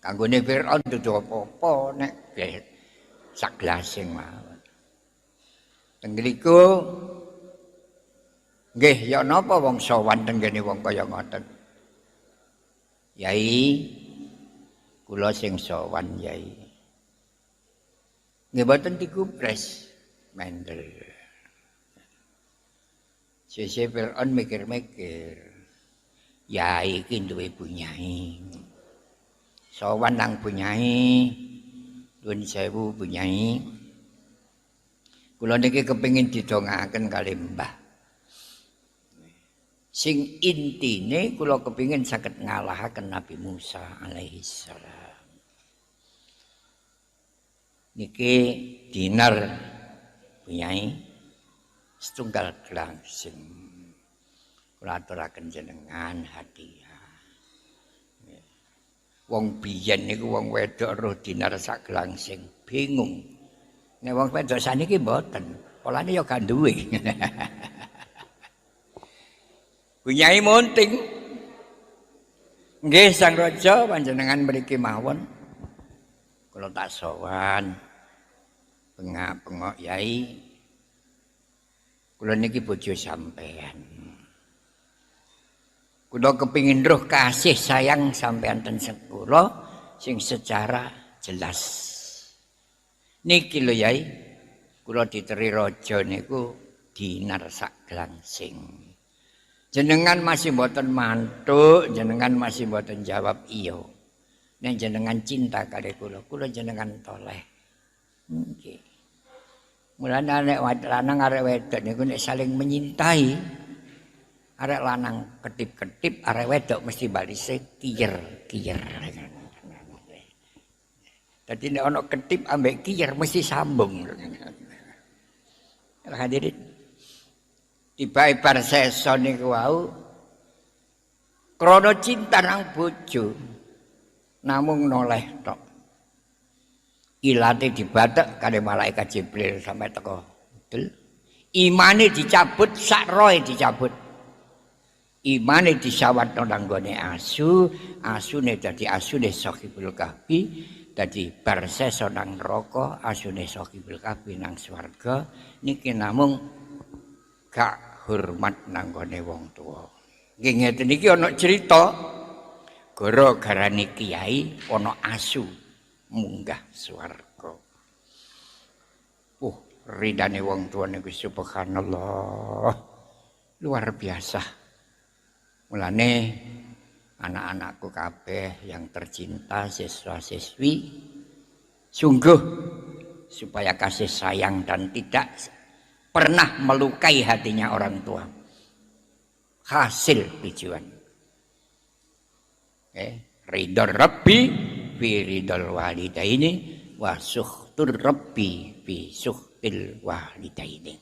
Kanggone Firaun dudu apa-apa nek sak glasing mawon. Teng mriku nggih ya napa wong sowan tenggene wong kaya ngoten. Yai kula sing sowan Yai. Nggih mboten digubres mendel. Sese Firaun mikir-mikir. Yai iki duwe bunyai. Sowan nang bunyai. Nuwun sewu bunyai. Kula niki kepengin didongaaken kalih Mbah. Sing intine kula kepengin saged ngalahaken Nabi Musa alaihi salam. Niki dinar bunyai setunggal glangsing. Kula aturaken jenengan hadiah. Wong biyen niku wong wedok roh dinar sak glangsing bingung. Nek wong wedok saniki mboten, polane ya gak duwe. Bunyai munting. Nggih Sang Raja panjenengan mriki mawon. Kula tak sowan. Pengak-pengok Yai. Kula niki bojo sampean. Kula kepingin roh kasih sayang sampean ten kula sing secara jelas. Niki lho Yai. Kula diteri raja niku dinar sak glangsing. Jenengan masih mboten mantuk, jenengan masih mboten jawab iya. Nek jenengan cinta kali kula jenengan toleh. Nggih. Mulane nek lanang arek wedok niku nek saling menyintai, arek lanang ketip-ketip, arek wedok mesti balise kiyer-kiyer. Dadi nek ana ketip ambek kiyer mesti sambung. Hadirin tiba bar sesa niku wau krana cinta nang bojo namung noleh tok. Ilate dibatek kali malaikat Jibril sampai teko udel. Imane dicabut sak roe dicabut. Imane disawatno nang gone asu, asune dadi asune Sahibul Kahfi, dadi bar sesa nang neraka, asune Sahibul Kahfi nang swarga. Niki namung gak hormat nanggone wong tua. Nggih ngeten iki ana cerita gara-gara niki kiai ana asu munggah swarga. Ridane wong tua niku subhanallah. Luar biasa. Mulane anak-anakku kabeh yang tercinta siswa-siswi sungguh supaya kasih sayang dan tidak pernah melukai hatinya orang tua. Hasil tujuan. Ridho Rabbi fi ridhol walidaini wa sukhtur Rabbi fi sukhtil walidaini.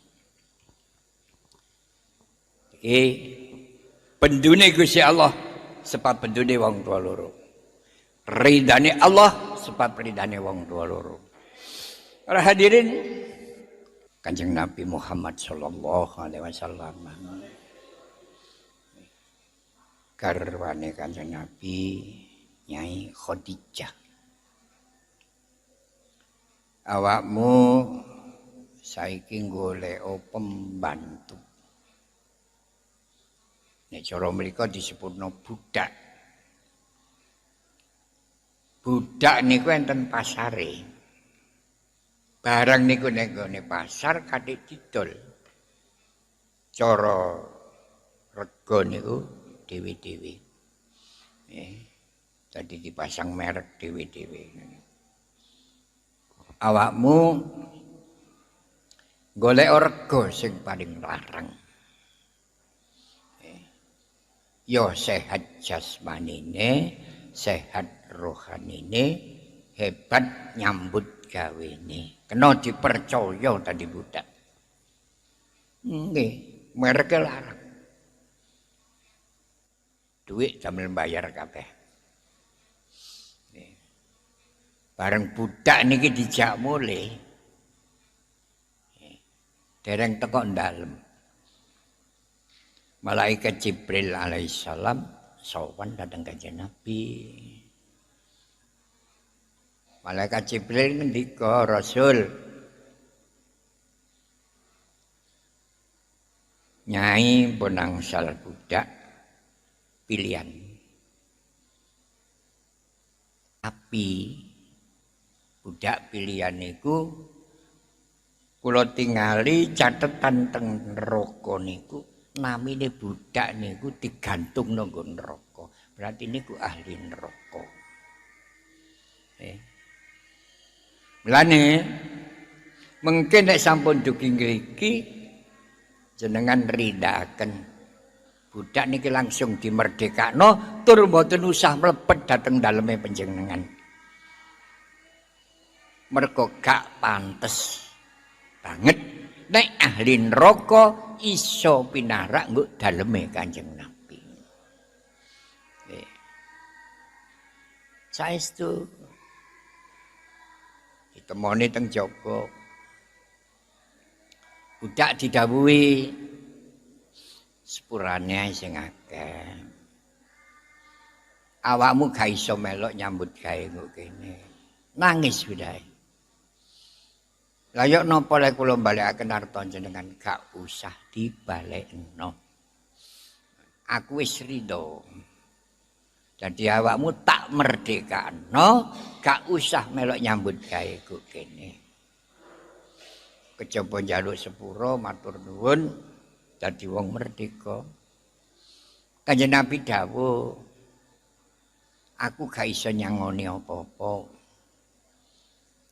Bendune Gusti Allah sebab bendune wong tua loro. Ridane Allah sebab ridane wong tua loro. Para hadirin Kanjeng Nabi Muhammad sallallahu alaihi wasallam. Garwane Kanjeng Nabi Nyai Khadijah. Awakmu saiki golek pembantu. Nek cara mriko disebutno budak. Budak niku enten pasare. Barang niku nek nggone pasar kathik didol. Cara rega niku dhewe-dhewe. Tadi dipasang merek dhewe-dhewe. Awakmu golek rega sing paling larang. Ya sehat jasmanine, sehat rohanine, hebat nyambut gawene. Kena dipercaya tadi budak. Nggih, mereke larang. Duit sambil bayar kabeh. Bareng budak niki dijak mulih. Dereng teko ndalem. Malaikat Jibril alaihissalam sowan dateng Kanjeng Nabi. Malaikat Jibril ngendika, Rasul, Nyai pun angsal budak pilihan. Tapi budak pilihan niku kula tingali catetan teng neraka niku namine budak niku digantung nang neraka. Berarti niku ahli neraka. Mulane mungkin nek sampun dugi ngriki jenengan ridhaken budak niki langsung dimerdekakno tur mboten usah mlebet dhateng daleme panjenengan. Mergo gak pantes banget nek ahli neraka iso pinarak nggo daleme Kanjeng Nabi. Saestu ditemoni teng Joko. Budak didhawuhi sepurane sing akeh. Awakmu gak iso melok nyambut gawe kok kene. Nangis budae. Lah yo napa lek kula balekaken arta jenengan gak usah dibalekno. Aku wis rido. Jadi awakmu tak merdekakno, gak usah melok nyambut gawe kok kene. Kejaba njaluk sepuro matur nuwun dadi wong merdeka. Kanjeng Nabi dawuh, aku gak iso nyangoni apa-apa.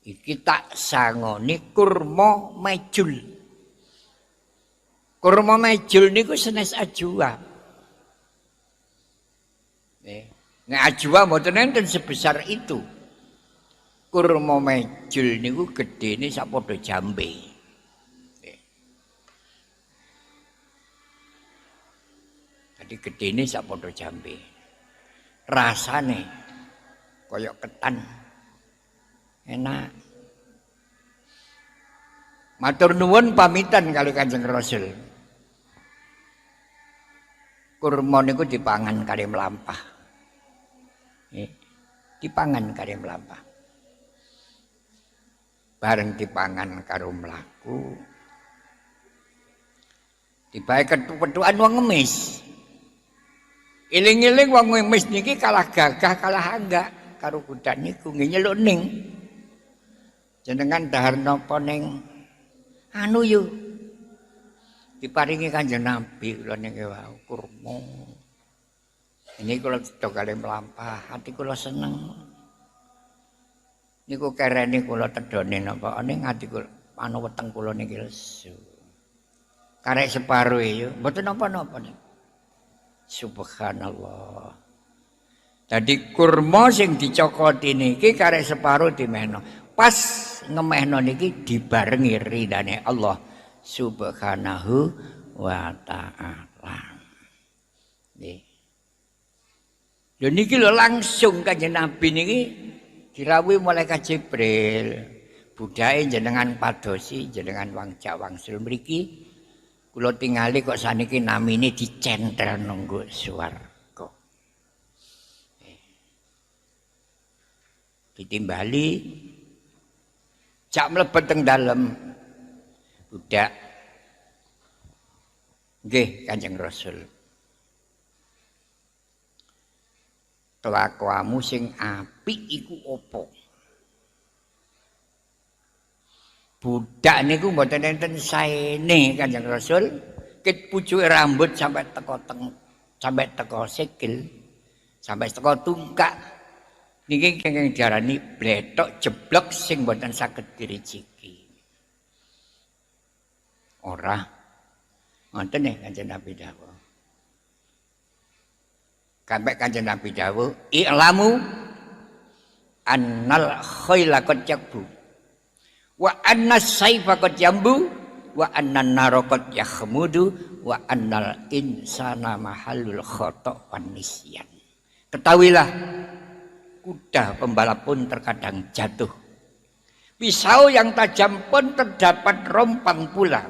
Iki tak sangoni kurma mejul. Kurma mejul niku senes ajwa. Nek ajwa mboten enten sebesar itu. Kurma mejul niku gedene sak padha jambe. Jadi gedene sak padha jambe. Rasane kaya ketan. Enak. Matur nuwun pamitan kali Kanjeng Rasul. Kurma niku dipangan kali mlampah. Dipangan kali mlampah. Bareng dipangan karo mlaku. Tibae kethu-kethuan wong ngemis. Iling-iling wong ngemis niki kalah gagah kalah hanggak karo budak niku nyeluk ning. Jenengan dahar napa ning anu yo diparingi Kanjeng Nabi kula niki wau kurma. Ini kula cedhak kali mlampah, hati kula seneng. Niku kerene kula tedhone napa ning ati kula anu weteng kula niki lesu. Karek separo yo mboten napa-napa niku. Subhanallah. Jadi kurma sing dicokoti niki karek separo dimehno. Pas ngemehno niki dibarengi ridane Allah Subhanahu wa taala. Nggih. Lho niki lho langsung Kanjeng Nabi niki dirawuhi malaikat Jibril. Budake jenengan padosi jenengan wangcak wangsul mriki kula tingali kok saniki namine dicentel nunggu swarga. Ditimbali jak mlebet teng dalem budak. Nggih Kanjeng Rasul. Kelakuanmu sing apik iku apa? Budak niku mboten enten saene Kanjeng Rasul, kit pucuke rambut sampai teko sikil, sampai teko tungkak. Niki kenging diarani bletok jeblok sing mboten saged dirijiki. Ora ngoten nggih Kanjeng Nabi dawuh. Sampai Kanjeng Nabi dawuh, "I'lamu annal khayla qad yakbu wa annas sayfa qad yambu wa annan nara qad yakhmudu wa annal insana mahallul khata' wan nisyan." Ketahuilah kuda pembalap pun terkadang jatuh. Pisau yang tajam pun terdapat rompang pula.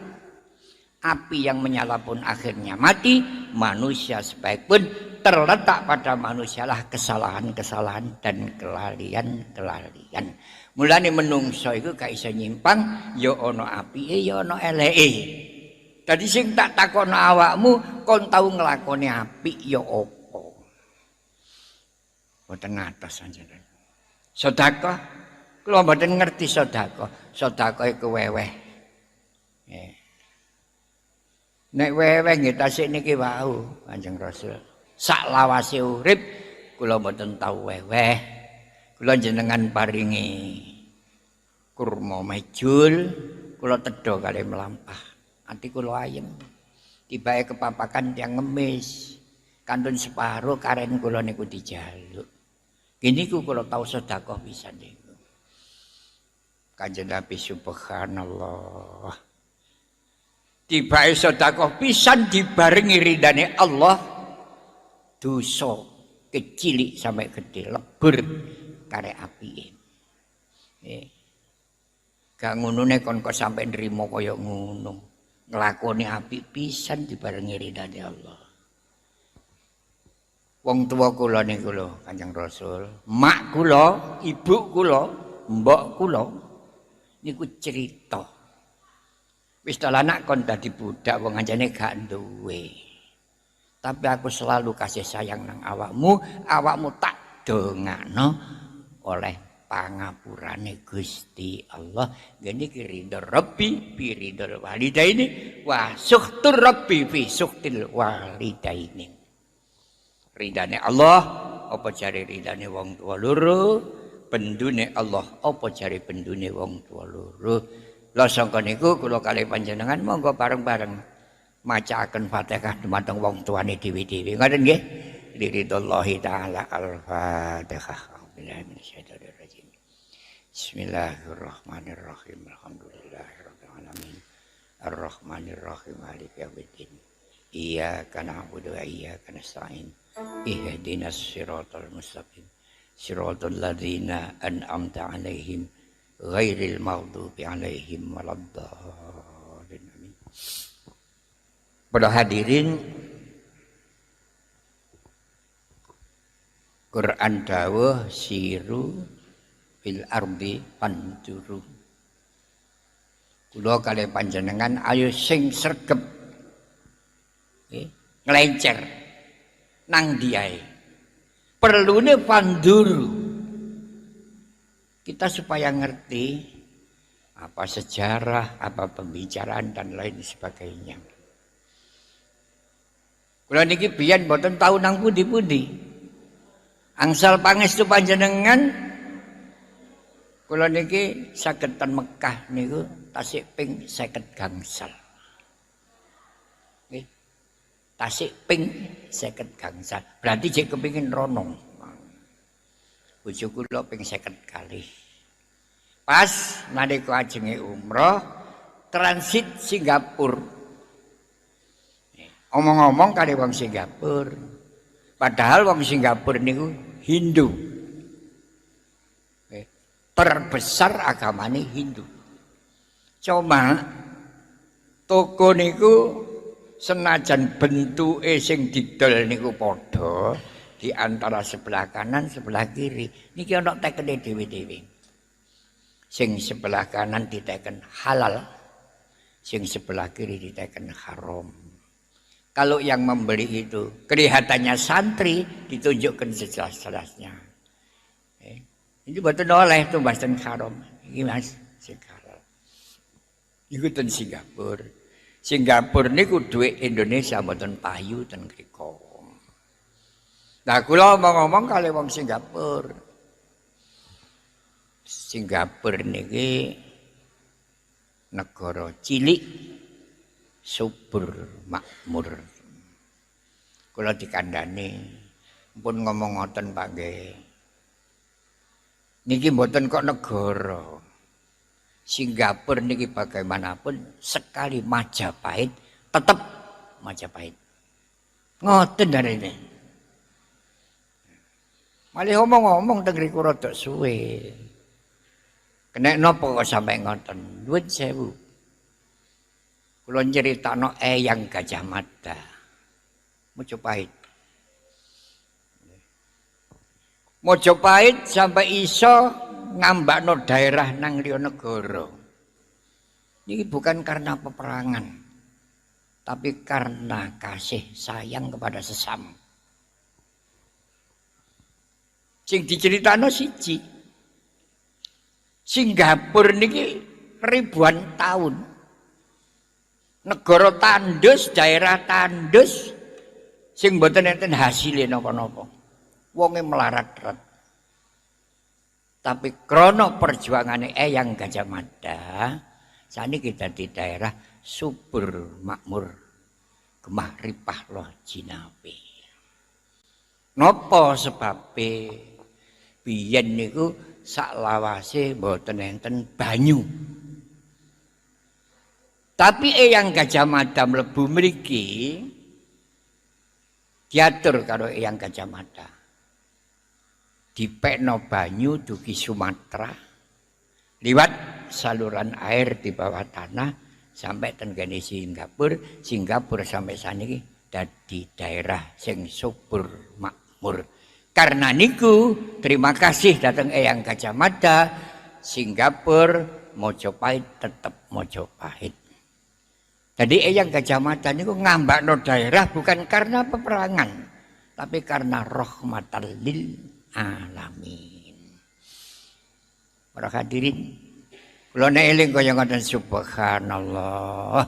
Api yang menyala pun akhirnya mati. Manusia sebaik pun terletak pada manusialah kesalahan-kesalahan dan kelalian-kelalian. Mulane menungso iku gak iso nyimpang, ya ana apike ya ana eleke. Dadi sing tak takono awakmu, kon tau nglakoni apik ya apa? Mboten ngatos panjenengan. Sedekah kula mboten ngerti sedekah. Sedekah iku weweh. Nek weweh nggih tasik niki wau Kanjeng Rasul. Sak lawase urip kula mboten tau weweh. Kula jenengan paringi kurma mejul, kula tedha kalih mlampah. Ati kula ayem. Tibake kepapakan tiyang ngemis. Kantun separo karen kula niku dijaluk. Gini kula tau sedekah pisan niku. Kanjeng Nabi subhanallah. Tibake sedekah pisan dibarengi ridane Allah, dosa kecilik sampai gede lebur karek apike. Gak ngunune kon kok sampai nrimo kaya ngono. Nglakoni apik pisan dibarengi ridane Allah. Wong tuwa kula niku lho Kanjeng Rasul, mak kula, ibu kula, mbok kula niku cerita. Wis anak kon dadi budak wong anjane gak duwe. Tapi aku selalu kasih sayang nang awakmu, awakmu tak dongakno oleh pangapurane Gusti Allah. Ngene iki ridho Rabbi fi ridhol walidaini wa sukhtur Rabbi fi sukhtil walidaini. Ridane Allah apa jare ridane wong tuwa loro, pendune Allah apa jare pendune wong tuwa loro. Lah sangka niku kula kalih panjenengan monggo bareng-bareng macaken Fatihah dumateng wong tuane dhewe-dhewe. Ngoten nggih. Liridhallahi taala al-Fatihah. Bismillahirrahmanirrahim. Alhamdulillahirabbil alamin. Arrahmanirrahim. Maliki yaumiddin. Iyyaka na'budu wa iyyaka nasta'in. Ihdinas siratal mustaqim. Siratal ladzina an'amta 'alaihim ghairil maghdubi 'alaihim waladdallin. Amin. Para hadirin, Quran dawuh siru fil ardi panduru. Kula kalih panjenengan ayo sing sregep nglencer nang diae. Perlune panduru. Kita supaya ngerti apa sejarah, apa pembicaraan dan lain sebagainya. Kula niki biyen mboten tau nang pundi-pundi. Angsal pangestu panjenengan kula niki saged ten Mekah niku tasik ping 50 gangsal. Nggih. Tasik ping 50 gangsal. Berarti jek kepengin rono. Bojo kula ping 50 kali. Pas nalika ajenge umroh transit Singapura. Omong-omong kali wong Singapura. Padahal wong Singapura niku Hindu. Terbesar agamane Hindu. Cuma toko niku senajan bentuke sing didol niku padha, di antara sebelah kanan sebelah kiri niki ana tekene dhewe-dhewe. Sing sebelah kanan diteken halal, sing sebelah kiri diteken haram. Kalau yang membeli itu kelihatannya santri, ditunjukkan sejelas-jelasnya. Ini betul oleh itu bahasa haram. Ini mas, sing halal. Iku ten Singapura. Singapura niku duit Indonesia mboten payu ten mriko. Nah kula ngomong kali wong Singapura. Singapura niki negara cilik subur makmur. Kula dikandhani pun ngomong ngoten Pak nggih. Niki mboten kok negara. Singapura niki bagaimanapun sekali Majapahit tetap Majapahit. Ngoten darene. Malih ngomong-ngomong teng riku rada suwe. Kenek napa kok sampe ngoten? Nuwun sewu. Kula nyeritakno Eyang Gajah Mada. Majapahit. Mojopahit sampai iso ngambakno daerah nang liya negara. Ini bukan karena peperangan, tapi karena kasih sayang kepada sesama. Sing diceritakno siji. Singapura niki ribuan tahun. Negara tandus, daerah tandus sing mboten enten hasile napa-napa. Wonge melarat-rat. Tapi krono perjuangane Eyang Gajah Mada, saniki dadi daerah subur makmur, gemah ripah loh jinape. Napa sebabe? Biyen niku sak lawase mboten enten banyu. Tapi Eyang Gajah Mada mlebu mriki diatur karo Eyang Gajah Mada. Dipekno banyu dugi Sumatera liwat saluran air di bawah tanah sampai tenggene Singapura. Singapura sampai saniki dadi daerah sing subur makmur. Karena niku terima kasih datang Eyang Gajah Mada, Singapura Mojopahit tetap Mojopahit. Jadi Eyang Gajah Mada niku ngambakno daerah bukan karena peperangan, tapi karena rahmatan lil alamin. Para hadirin, kula nek eling kaya ngoten subhanallah.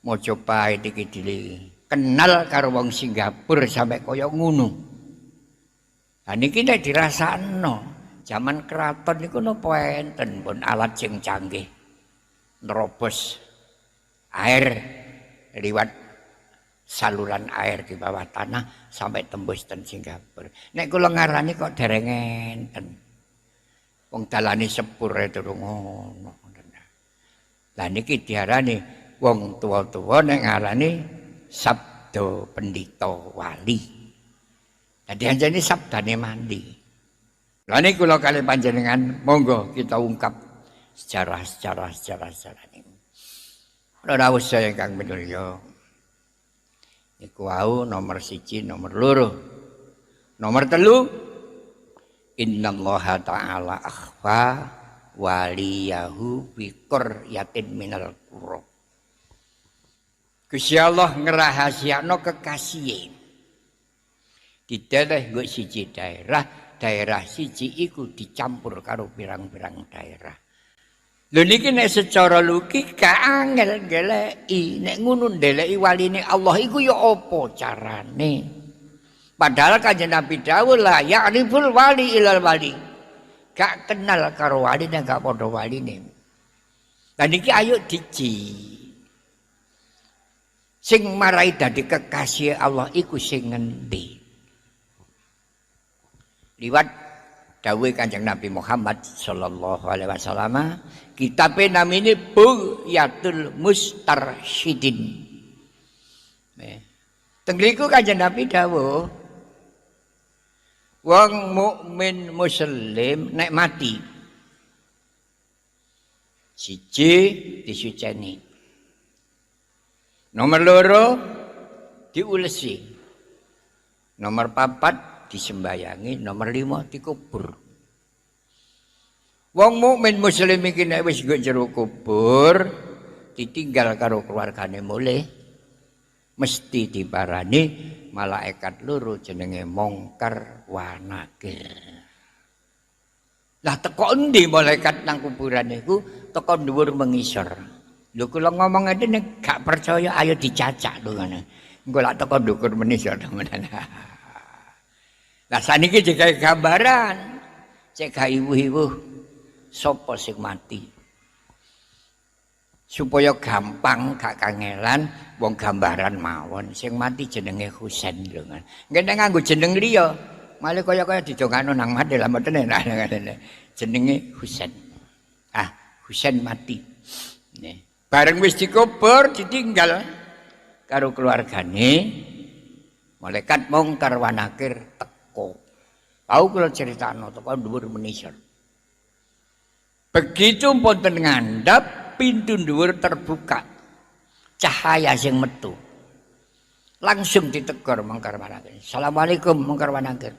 Mojopahit iki kenal karo wong Singapura sampai kaya ngono. Lah niki nek dirasakno, zaman keraton niku napa enten pun alat sing canggih. Nerobos air liwat saluran air di bawah tanah sampai tembus ten Singapura. Nek kula ngarani kok dereng enten. Wong dalane sepur durung ngono. Lah niki diarani wong tuwa-tuwa nek ngarani sabda pendhita wali. Dadi anjene sabdane mandi. Lah niku kula kali panjenengan monggo kita ungkap sejarah niku. Ora usah ingkang minulya. Iku wau nomor 1, nomor 2. Nomor 3, innallaha ta'ala akhfa waliyahu bi qaryatin minal qura. Gusti Allah ngrahasiakno kekasih. Di daerah nggo siji daerah siji iku dicampur karo pirang-pirang daerah. Lho niki nek secara logika angel ngeleki, nek ngono ndeleki waline Allah iku ya apa carane? Padahal kanjeng Nabi dawuh la ya'riful wali ilal wali. Gak kenal karo waline gak padha waline. Lah niki ayo diji. Sing marai dadi kekasih Allah iku sing ngendi? Liwat dawuh Kanjeng Nabi Muhammad sallallahu alaihi wasallam, kitabe namine Bughyatul Mustarsyidin. Teng mriku Kanjeng Nabi dawuh, wong mukmin muslim nek mati siji disuceni, nomor 2 diulesi, nomor 4 disembayangi, nomor 5 dikubur. Wong mukmin muslim iki nek wis nggo jero kubur ditinggal karo keluargane mulih mesti diparani malaikat loro jenenge Mungkar wa Nakir. Lah teko endi malaikat nang kuburan iku? Teko dhuwur mengisor. Lho kula ngomong ngene nek gak percaya ayo dicacak lho ngene. Engko lak teko dhuwur mengisor temenan. Lah saniki digawe gambaran. Cek gak iwu-iwu sapa sing mati. Supaya gampang gak kangelan wong gambaran mawon sing mati jenenge Husain lho. Ngene nganggo jeneng liya, malah kaya-kaya didongakno nang mati lah mboten enak jenenge Husain. Ah, Husain mati. Nih, bareng wis dikubur ditinggal karo keluargane. Malaikat Mungkar wa Nakir teko. Tau kula critakno teko dhuwur menisor. Begitu ponten ngandhap pintu dhuwur terbuka. Cahaya sing metu. Langsung ditegur Mungkar wa Nakir. Assalamualaikum Mungkar wa Nakir.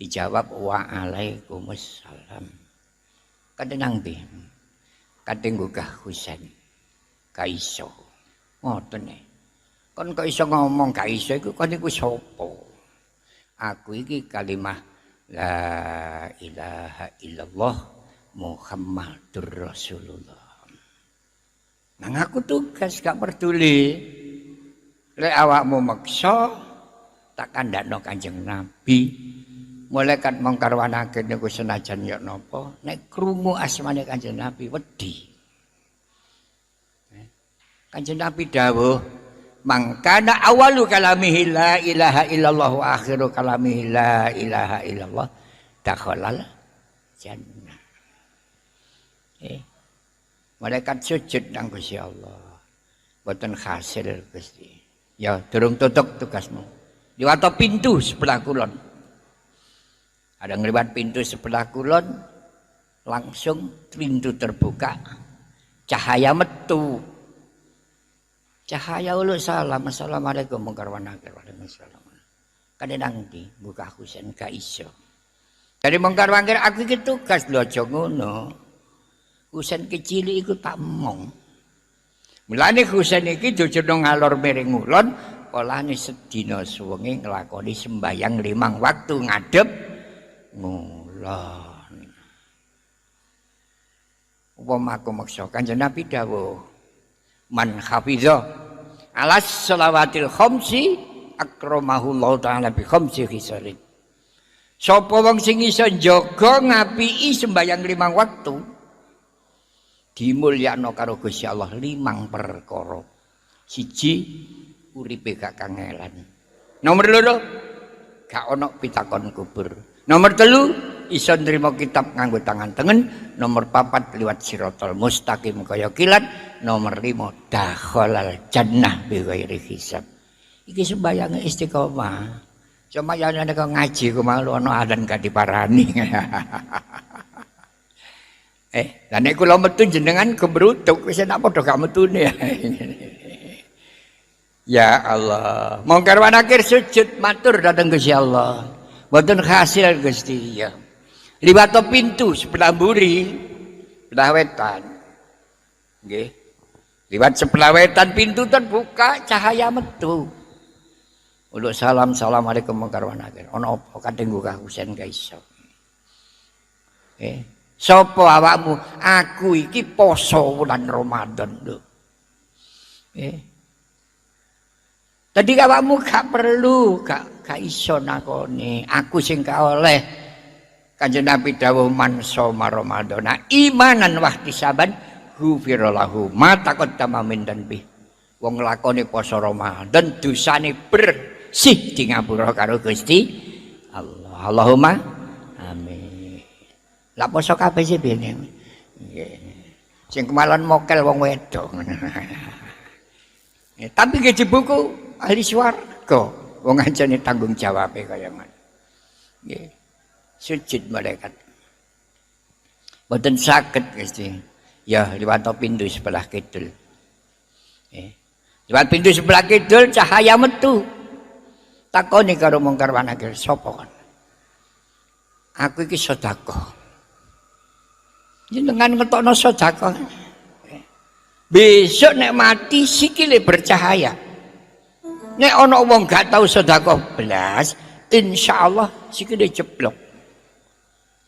Dijawab waalaikumsalam. Kate nang ndi? Kate nggugah Husain. Ka iso. Ngoten e. Kon kok iso ngomong ka iso iku kon iku sapa? Aku iki kalimah la ilaha illallah Muhammadur Rasulullah. Nang aku tugas gak peduli. Lek awakmu meksa tak kandhakno Kanjeng Nabi. Malaikat mungkar wanakir niku senajan ya napa nek krungu asmane Kanjeng Nabi wedi. Kanjeng Nabi dawuh mangkana awalu kalamihi la ilaha illallah wa akhiru kalamihi la ilaha illallah dakhalal jannah. Malaikat sujud nang Gusti Allah. Boten hasil Gusti. Ya durung tutup tugasmu. Liwat pintu sebelah kulon. Ada ngliwat pintu sebelah kulon langsung pintu terbuka. Cahaya metu. Cahaya uluk salam, assalamualaikum warahmatullahi wabarakatuh. Kade nang ndi buka Husain gak iso. Dari mungkar wangkir aku iki tugas lho aja ngono. Husain kecil iku tak mong. Mulane Husain iki jojono ngalor miring ngulon, polane sedina suwengi nglakoni sembahyang 5 waktu ngadep ngulon. Upama aku maksa Kanjeng Nabi dawuh man hafizah alas shalawatil khamsi akramahullahu ta'ala bi khamsi khisalin. Sapa wong sing iso njaga ngapiki sembahyang 5 waktu dimulyakno karo Gusti Allah 5 perkara. Siji uripe gak kangelan. Nomor 2 gak ono pitakon kubur. Nomor 3 iso nrimo kitab nganggo tangan tengen. Nomor 4 liwat siratal mustaqim kaya kilat. Nomor 5 dakhalal jannah bi ghairi hisab. Iki sembayange istiqomah. Cuma yen nek ngaji ku malu ana adzan gak diparani. Lah nek kula metu jenengan gebrutuk wis enak padha gak metune. Ya Allah, mungkar wanakir sujud matur dhateng Gusti Allah. Mboten hasil Gusti ya. Liwat pintu sebelah mburi, sebelah wetan. Nggih. Liwat sebelah wetan pintu terbuka, cahaya metu. Uluk salam, assalamualaikum mungkar wanakir. Ana apa kadhe nggugah Husain ga iso. Sapa awakmu? Aku iki poso wulan Ramadan lho. Tadi awakmu gak perlu, gak iso nakoni. Aku sing gak oleh. Kanjeng Nabi dawuh man shoma Ramadana imanan wahtisaban ghufira lahu ma taqaddama min dhanbi. Wong nglakoni poso Ramadan dosane bersih di ngapura karo Gusti Allah. Allahumma amin. Lah poso kabeh sih bene. Nggih. Sing kemalan mokel wong wedok. Tapi nggih buku ahli swarga wong ancane tanggung jawabe kaya ngono. Nggih. Sujud malaikat. Mboten saged Gusti. Ya liwat pintu sebelah kidul. Liwat pintu sebelah kidul cahaya metu. Takoni karo mungkar wanakir sapa kon? Aku iki sedekah. Jenengan ngetokno sedekah. Besok nek mati sikile bercahaya. Nek ana wong gak tau sedekah blas, insyaallah sikile jeblok.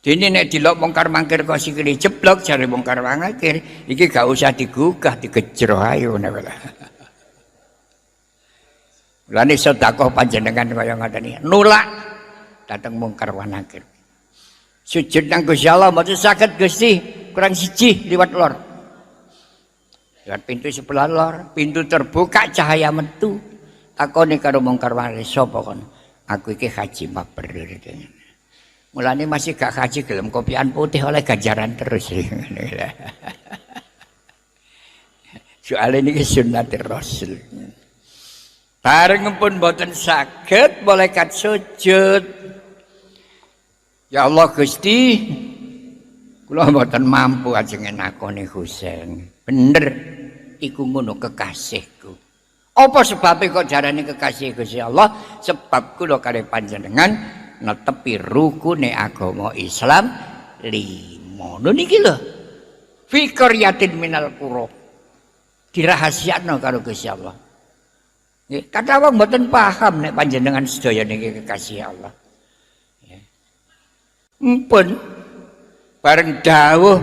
Dene nek dilok mungkar mangkir kok sikile jeblok jare mungkar mangkir, iki gak usah digugah, digejro ae ngono wae. Lane sedekah panjenengan kaya ngoten iki, nulak dateng mungkar wanakir. Sujud nang Gusti Allah mboten saged Gusti, kurang siji liwat lor. Liwat pintu sebelah lor, pintu terbuka cahaya metu. Takoni karo mungkar wanakir sapa kon? Aku iki haji mabrur. Mulane masih gak haji gelem kopian putih oleh ganjaran terus. Soale niki sunnatir Rasul. Bareng pun mboten saged malaikat sujud. Ya Allah Gusti, kula mboten mampu ajeng nakoni Husain. Bener iku ngono kekasihku. Apa sebabnya kok jarane kekasih Gusti Allah? Sebab kula kare panjenengan netepi rukune agama Islam 5. Lho niki lho. Fi qaryatin minal qura. Dirahasiakno karo Gusti Allah. Nggih, kadang wong mboten paham nek panjenengan sedaya niki kekasih Allah. Mpun bareng dawuh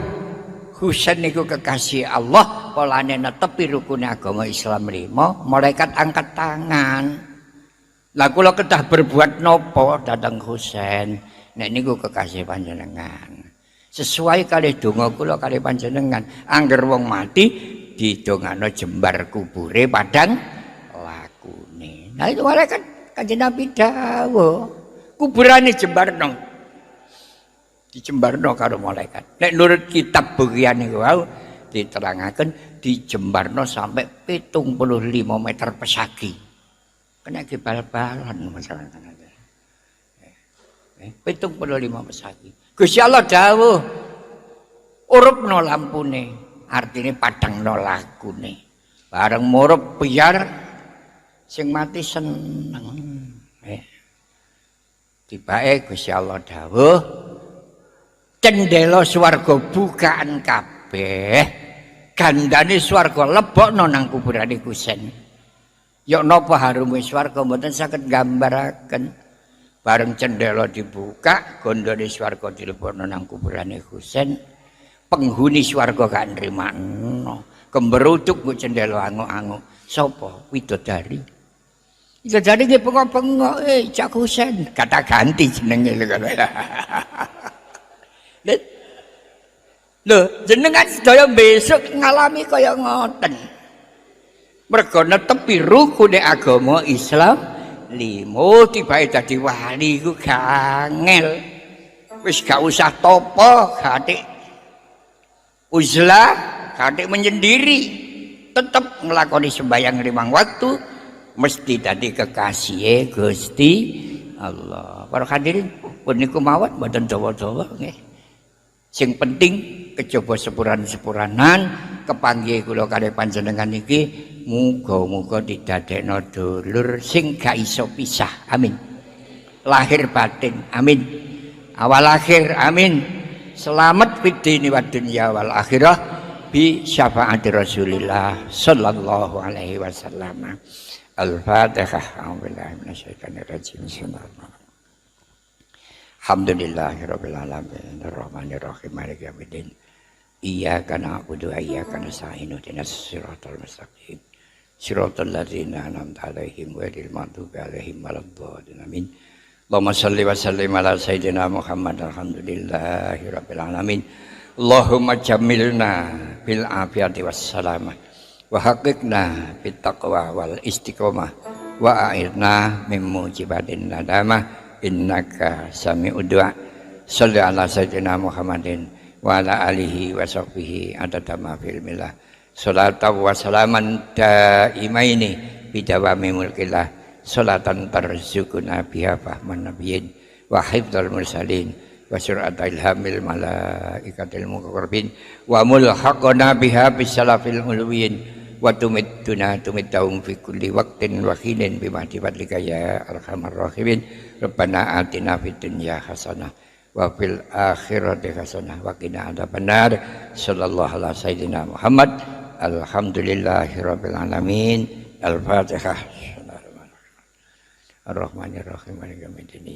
Husain niku kekasih Allah, polane netepi rukune agama Islam 5, malaikat angkat tangan. Lah kula kedah berbuat nopo dhateng Husain, nek niku kekasih panjenengan. Sesuai kalih donga kula kalih panjenengan, angger wong mati didongakno jembar kubure padang lakune. Nah itu malaikat Kanjeng Nabi dawuh, kuburane jembarno. Dijembarno karo malaikat. Nek nurut kitab bagian niku wau diterangaken dijembarno sampai 75 meter pesagi. Kena ge bal-balan masalah. 75 pesagi. Gusti Allah dawuh urupno lampune, artine padangno lakune. Bareng murup biar sing mati seneng. Tibake Gusti Allah dawuh cendela swarga bukaan kabeh, gandane swarga lebokno nang kuburane Husain. Ya napa harume swarga mboten saged gambaraken. Bareng cendela dibuka, gondone swarga dilebokno nang kuburane Husain. Penghuni swarga gak nrimakno. Kemberuduk nggo cendela anguk-anguk. Sapa? Widodari. Widodari nggih bengok-bengok, Cak Husain, kata ganti jenenge lho. Lho, jenengan sedaya besok ngalami kaya ngoten. Mergo netepi rukune agama Islam 5, tibake dadi wali iku gangel. Wis gak usah topo, gatik uzlah, gatik menyendiri. Tetep nglakoni sembahyang 5 waktu mesti dadi kekasihe Gusti Allah. Para hadirin pun niku mawon mboten dawa-dawa nggih. Sing penting kejaba sepuran-sepuranan kepanggih kula kalih panjenengan iki muga-muga didadekno dulur sing gak iso pisah. Amin. Lahir batin. Amin. Awal akhir. Amin. Selamat fid dini wad dunya wal akhirah bi syafaati Rasulillah sallallahu alaihi wasallam. Al-Fatihah. A'udzubillahi minasyaitonir rajim. Bismillahirrahmanirrahim. Alhamdulillahirabbil alamin arrahmanir rahim maliki yaumiddin. Iyyaka na'budu wa iyyaka nasta'in ihdinas siratal mustaqim. Siratal ladzina an'amta 'alaihim ghairil maghdubi 'alaihim waladdallin. Amin. Allahumma shalli wa sallim ala sayyidina Muhammad alhamdulillahirabbil alamin. Allahumma jammilna bil afiyati was salamah wa haqiqna bit taqwa wal istiqomah wa a'idna min mujibatin nadamah. Innaka sami'ud du'a. Shalli ala sayyidina Muhammadin wa ala alihi wa sahbihi adada ma fil millah. Salatan wa salaman daimaini bidawami mulkillah. Salatan tarzukuna biha fahman nabiyyin wa hifdzal mursalin wa sur'ata ilhamil malaikatil muqarrabin wa mulhaqana biha bisalafil ulwiyin wa tumittahum fi kulli waqtin wa hinin bimahdi fadlika ya arhamar rahimin. Rabbana atina fid dunya hasanah wa fil akhirati hasanah wa qina adzabannar. Sallallahu ala sayyidina Muhammad. Alhamdulillahirabbil alamin. Al-Fatihah. Ar-Rahmanir Rahim. Maliki yaumiddin.